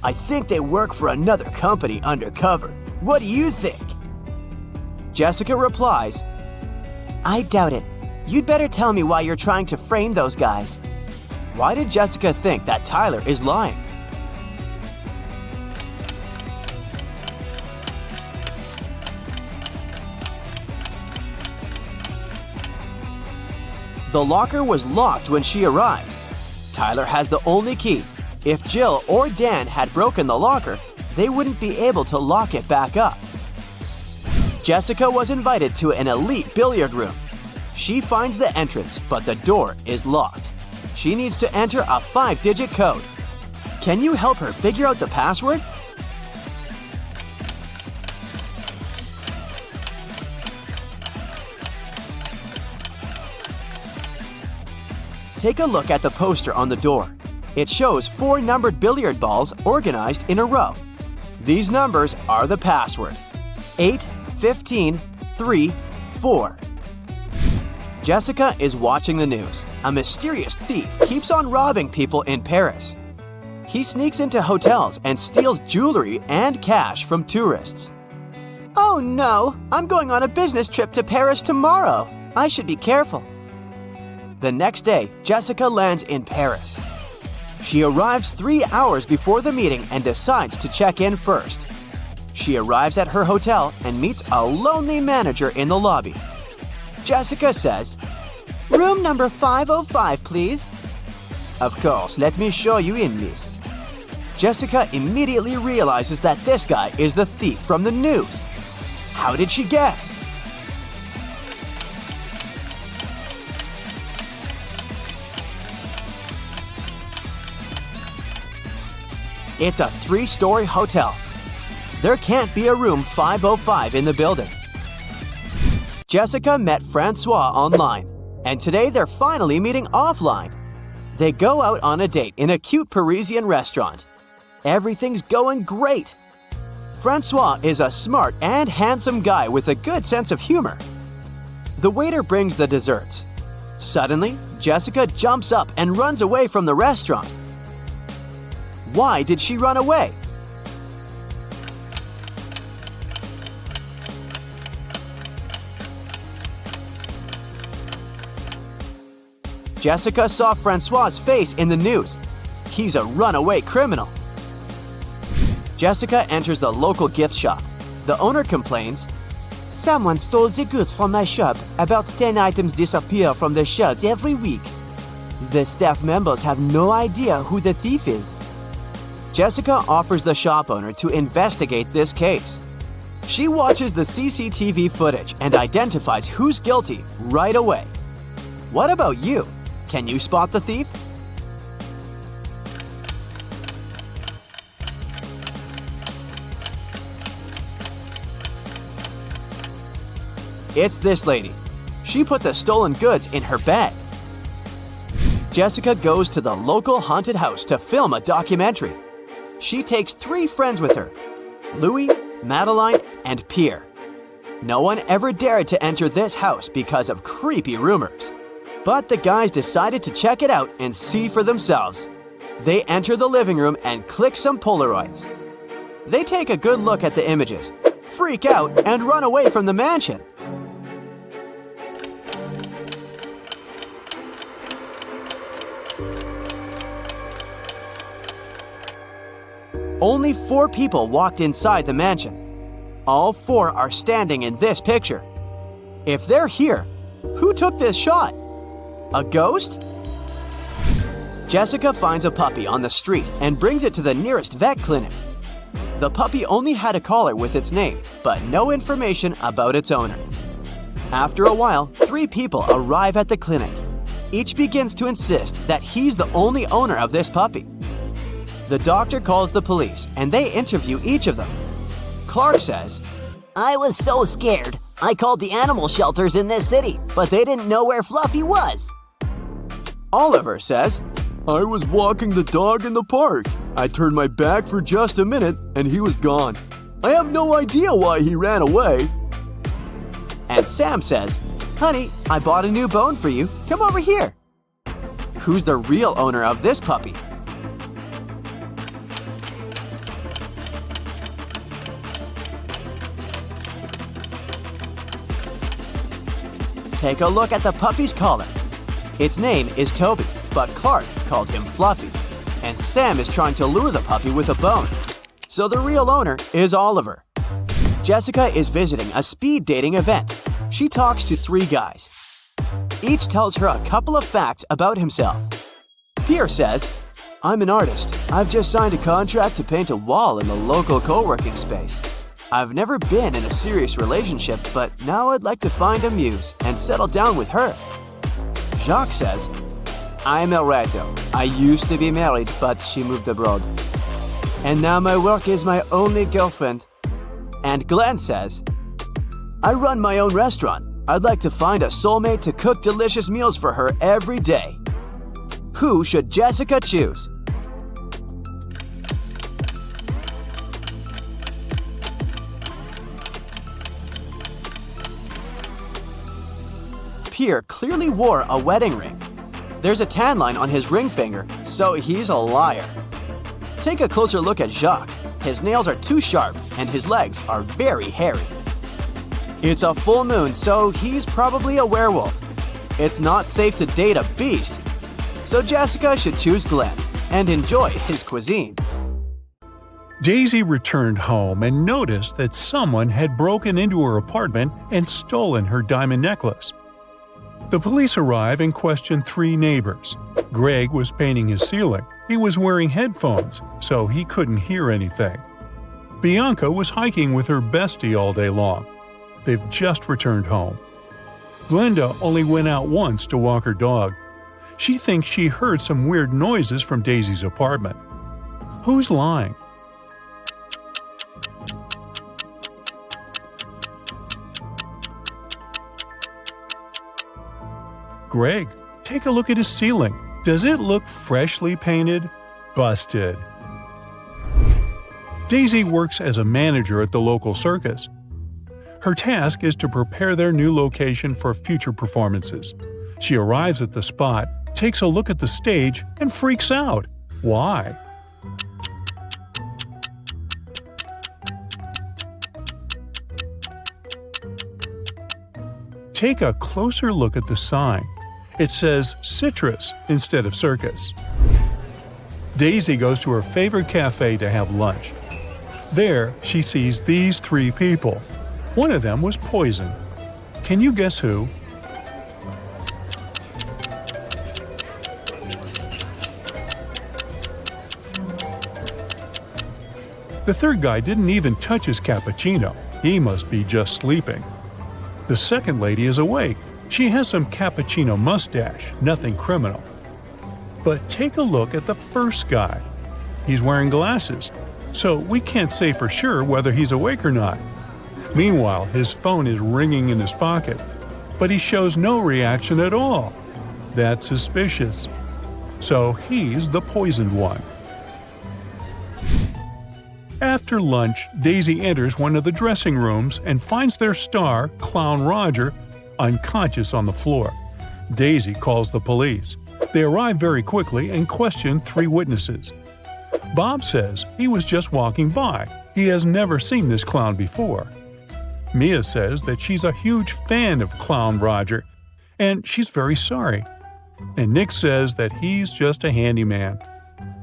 I think they work for another company undercover. What do you think? Jessica replies, I doubt it. You'd better tell me why you're trying to frame those guys. Why did Jessica think that Tyler is lying? The locker was locked when she arrived. Tyler has the only key. If Jill or Dan had broken the locker, they wouldn't be able to lock it back up. Jessica was invited to an elite billiard room. She finds the entrance, but the door is locked. She needs to enter a 5-digit code. Can you help her figure out the password? Take a look at the poster on the door. It shows 4 numbered billiard balls organized in a row. These numbers are the password: 8, 15, 3, 4. Jessica is watching the news. A mysterious thief keeps on robbing people in Paris. He sneaks into hotels and steals jewelry and cash from tourists. Oh no, I'm going on a business trip to Paris tomorrow. I should be careful. The next day, Jessica lands in Paris. She arrives 3 hours before the meeting and decides to check in first. She arrives at her hotel and meets a lonely manager in the lobby. Jessica says, Room number 505, please. Of course, let me show you in, miss. Jessica immediately realizes that this guy is the thief from the news. How did she guess? It's a 3-story hotel. There can't be a room 505 in the building. Jessica met Francois online, and today they're finally meeting offline. They go out on a date in a cute Parisian restaurant. Everything's going great. Francois is a smart and handsome guy with a good sense of humor. The waiter brings the desserts. Suddenly, Jessica jumps up and runs away from the restaurant. Why did she run away? Jessica saw Francois's face in the news. He's a runaway criminal. Jessica enters the local gift shop. The owner complains, Someone stole the goods from my shop. About 10 items disappear from the shelves every week. The staff members have no idea who the thief is. Jessica offers the shop owner to investigate this case. She watches the CCTV footage and identifies who's guilty right away. What about you? Can you spot the thief? It's this lady. She put the stolen goods in her bag. Jessica goes to the local haunted house to film a documentary. She takes 3 friends with her, Louis, Madeline, and Pierre. No one ever dared to enter this house because of creepy rumors. But the guys decided to check it out and see for themselves. They enter the living room and click some Polaroids. They take a good look at the images, freak out, and run away from the mansion. Only 4 people walked inside the mansion. All 4 are standing in this picture. If they're here, who took this shot? A ghost? Jessica finds a puppy on the street and brings it to the nearest vet clinic. The puppy only had a collar with its name, but no information about its owner. After a while, 3 people arrive at the clinic. Each begins to insist that he's the only owner of this puppy. The doctor calls the police and they interview each of them. Clark says, I was so scared. I called the animal shelters in this city, but they didn't know where Fluffy was. Oliver says, I was walking the dog in the park. I turned my back for just a minute and he was gone. I have no idea why he ran away. And Sam says, Honey, I bought a new bone for you. Come over here. Who's the real owner of this puppy? Take a look at the puppy's collar. Its name is Toby, but Clark called him Fluffy. And Sam is trying to lure the puppy with a bone. So the real owner is Oliver. Jessica is visiting a speed dating event. She talks to 3 guys. Each tells her a couple of facts about himself. Pierre says, I'm an artist. I've just signed a contract to paint a wall in the local co-working space. I've never been in a serious relationship, but now I'd like to find a muse and settle down with her. Jacques says, I'm El Rato. I used to be married, but she moved abroad. And now my work is my only girlfriend. And Glenn says, I run my own restaurant. I'd like to find a soulmate to cook delicious meals for her every day. Who should Jessica choose? Pierre clearly wore a wedding ring. There's a tan line on his ring finger, so he's a liar. Take a closer look at Jacques. His nails are too sharp and his legs are very hairy. It's a full moon, so he's probably a werewolf. It's not safe to date a beast, so Jessica should choose Glenn and enjoy his cuisine. Daisy returned home and noticed that someone had broken into her apartment and stolen her diamond necklace. The police arrive and question 3 neighbors. Greg was painting his ceiling. He was wearing headphones, so he couldn't hear anything. Bianca was hiking with her bestie all day long. They've just returned home. Glenda only went out once to walk her dog. She thinks she heard some weird noises from Daisy's apartment. Who's lying? Greg, take a look at his ceiling. Does it look freshly painted? Busted. Daisy works as a manager at the local circus. Her task is to prepare their new location for future performances. She arrives at the spot, takes a look at the stage, and freaks out. Why? Take a closer look at the sign. It says citrus instead of circus. Daisy goes to her favorite cafe to have lunch. There, she sees these three people. One of them was poisoned. Can you guess who? The third guy didn't even touch his cappuccino. He must be just sleeping. The second lady is awake. She has some cappuccino mustache, nothing criminal. But take a look at the first guy. He's wearing glasses, so we can't say for sure whether he's awake or not. Meanwhile, his phone is ringing in his pocket, but he shows no reaction at all. That's suspicious. So he's the poisoned one. After lunch, Daisy enters one of the dressing rooms and finds their star, Clown Roger, unconscious on the floor. Daisy calls the police. They arrive very quickly and question three witnesses. Bob says he was just walking by. He has never seen this clown before. Mia says that she's a huge fan of Clown Roger, and she's very sorry. And Nick says that he's just a handyman.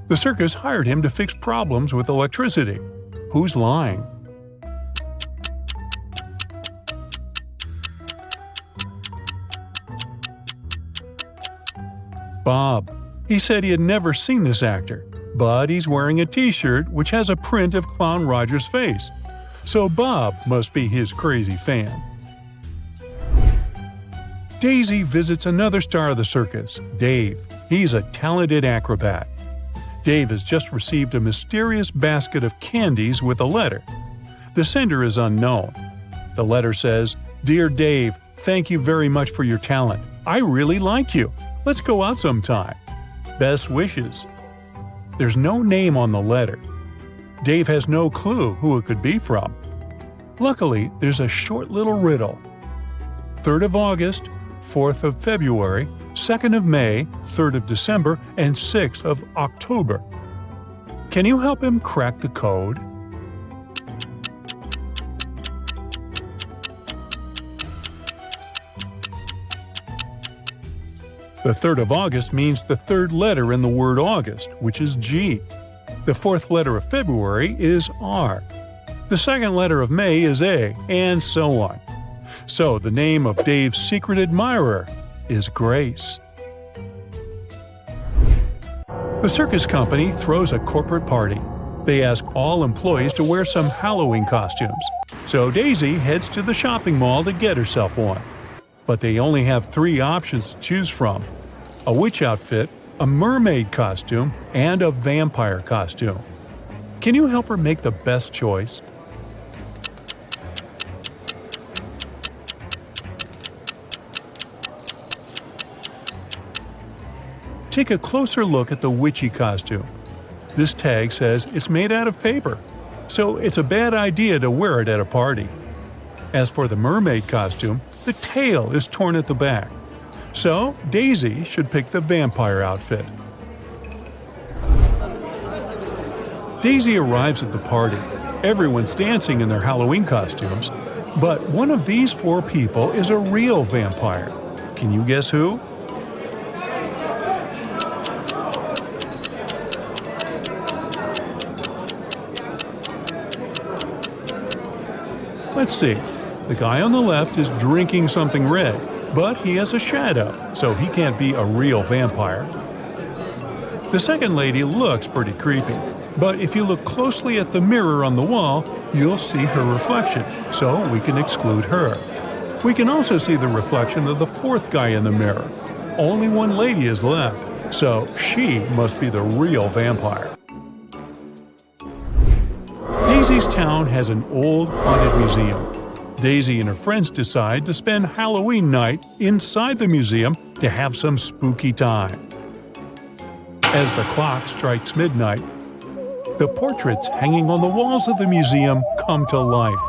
The circus hired him to fix problems with electricity. Who's lying? Bob. He said he had never seen this actor, but he's wearing a t-shirt which has a print of Clown Roger's face. So Bob must be his crazy fan. Daisy visits another star of the circus, Dave. He's a talented acrobat. Dave has just received a mysterious basket of candies with a letter. The sender is unknown. The letter says, "Dear Dave, thank you very much for your talent. I really like you. Let's go out sometime. Best wishes." There's no name on the letter. Dave has no clue who it could be from. Luckily, there's a short little riddle. 3rd of August, 4th of February, 2nd of May, 3rd of December, and 6th of October. Can you help him crack the code? The 3rd of August means the third letter in the word August, which is G. The fourth letter of February is R. The second letter of May is A, and so on. So the name of Dave's secret admirer is Grace. The circus company throws a corporate party. They ask all employees to wear some Halloween costumes. So Daisy heads to the shopping mall to get herself one. But they only have 3 options to choose from: a witch outfit, a mermaid costume, and a vampire costume. Can you help her make the best choice? Take a closer look at the witchy costume. This tag says it's made out of paper, so it's a bad idea to wear it at a party. As for the mermaid costume, the tail is torn at the back. So Daisy should pick the vampire outfit. Daisy arrives at the party. Everyone's dancing in their Halloween costumes, but one of these 4 people is a real vampire. Can you guess who? Let's see. The guy on the left is drinking something red, but he has a shadow, so he can't be a real vampire. The second lady looks pretty creepy, but if you look closely at the mirror on the wall, you'll see her reflection, so we can exclude her. We can also see the reflection of the fourth guy in the mirror. Only one lady is left, so she must be the real vampire. Daisy's town has an old haunted museum. Daisy and her friends decide to spend Halloween night inside the museum to have some spooky time. As the clock strikes midnight, the portraits hanging on the walls of the museum come to life.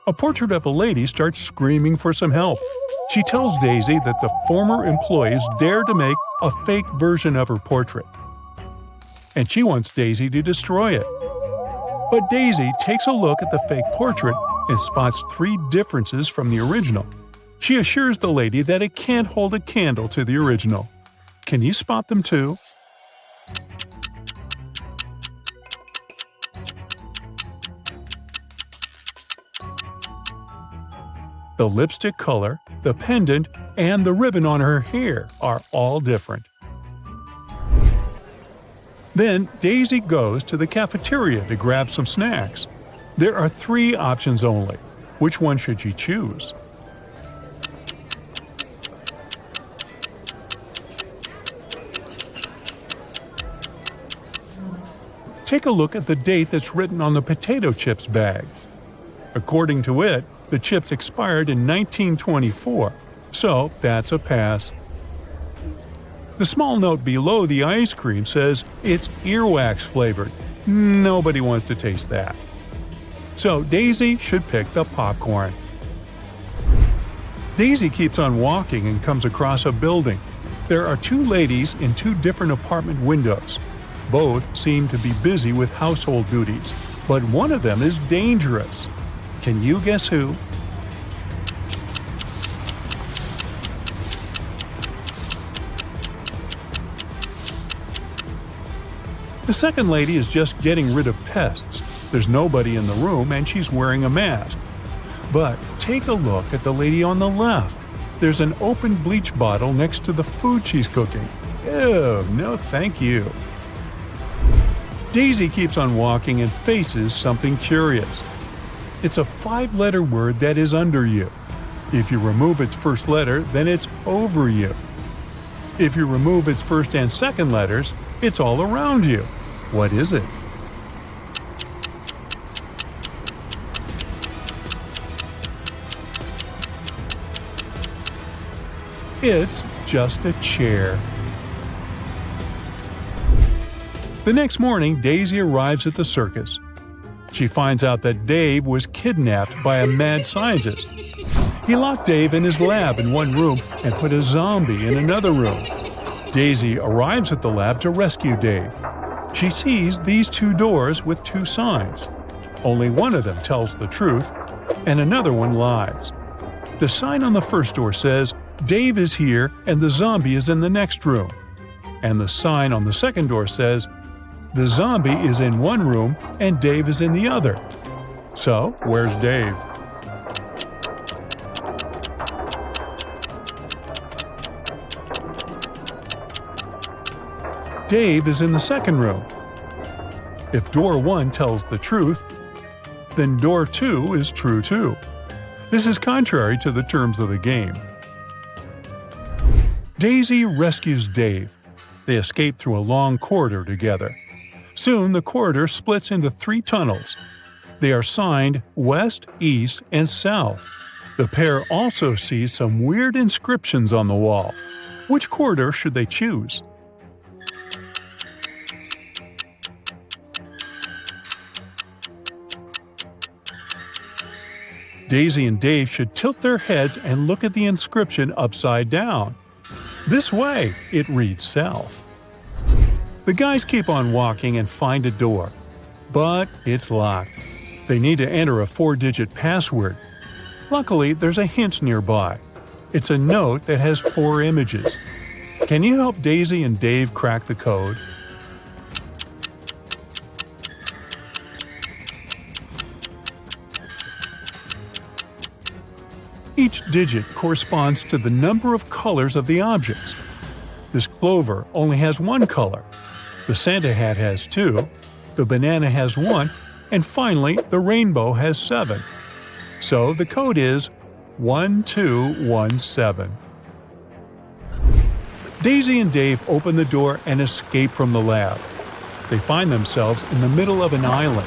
A portrait of a lady starts screaming for some help. She tells Daisy that the former employees dared to make a fake version of her portrait, and she wants Daisy to destroy it. But Daisy takes a look at the fake portrait and spots 3 differences from the original. She assures the lady that it can't hold a candle to the original. Can you spot them too? The lipstick color, the pendant, and the ribbon on her hair are all different. Then Daisy goes to the cafeteria to grab some snacks. There are 3 options only. Which one should she choose? Take a look at the date that's written on the potato chips bag. According to it, the chips expired in 1924, so that's a pass. The small note below the ice cream says it's earwax flavored. Nobody wants to taste that. So Daisy should pick the popcorn. Daisy keeps on walking and comes across a building. There are 2 ladies in 2 different apartment windows. Both seem to be busy with household duties, but one of them is dangerous. Can you guess who? The second lady is just getting rid of pests. There's nobody in the room and she's wearing a mask. But take a look at the lady on the left. There's an open bleach bottle next to the food she's cooking. Ew, no thank you. Daisy keeps on walking and faces something curious. It's a 5-letter word that is under you. If you remove its first letter, then it's over you. If you remove its first and second letters, it's all around you. What is it? It's just a chair. The next morning, Daisy arrives at the circus. She finds out that Dave was kidnapped by a mad scientist. He locked Dave in his lab in one room and put a zombie in another room. Daisy arrives at the lab to rescue Dave. She sees these 2 doors with 2 signs. Only one of them tells the truth, and another one lies. The sign on the first door says, "Dave is here and the zombie is in the next room." And the sign on the second door says, "The zombie is in one room and Dave is in the other." So, where's Dave? Dave is in the second room. If door 1 tells the truth, then door 2 is true too. This is contrary to the terms of the game. Daisy rescues Dave. They escape through a long corridor together. Soon the corridor splits into 3 tunnels. They are signed West, East, and South. The pair also see some weird inscriptions on the wall. Which corridor should they choose? Daisy and Dave should tilt their heads and look at the inscription upside down. This way, it reads South. The guys keep on walking and find a door. But it's locked. They need to enter a 4-digit password. Luckily, there's a hint nearby. It's a note that has 4 images. Can you help Daisy and Dave crack the code? Each digit corresponds to the number of colors of the objects. This clover only has 1 color. The Santa hat has 2, the banana has 1, and finally the rainbow has 7. So the code is 1217. Daisy and Dave open the door and escape from the lab. They find themselves in the middle of an island.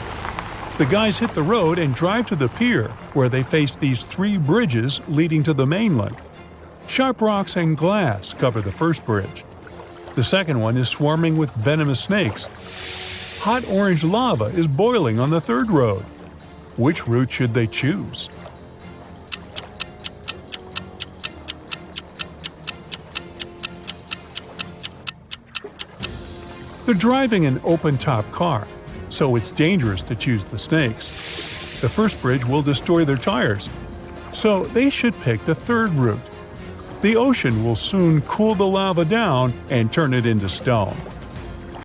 The guys hit the road and drive to the pier, where they face these 3 bridges leading to the mainland. Sharp rocks and glass cover the first bridge. The second one is swarming with venomous snakes. Hot orange lava is boiling on the third road. Which route should they choose? They're driving an open-top car, so it's dangerous to choose the snakes. The first bridge will destroy their tires, so they should pick the third route. The ocean will soon cool the lava down and turn it into stone.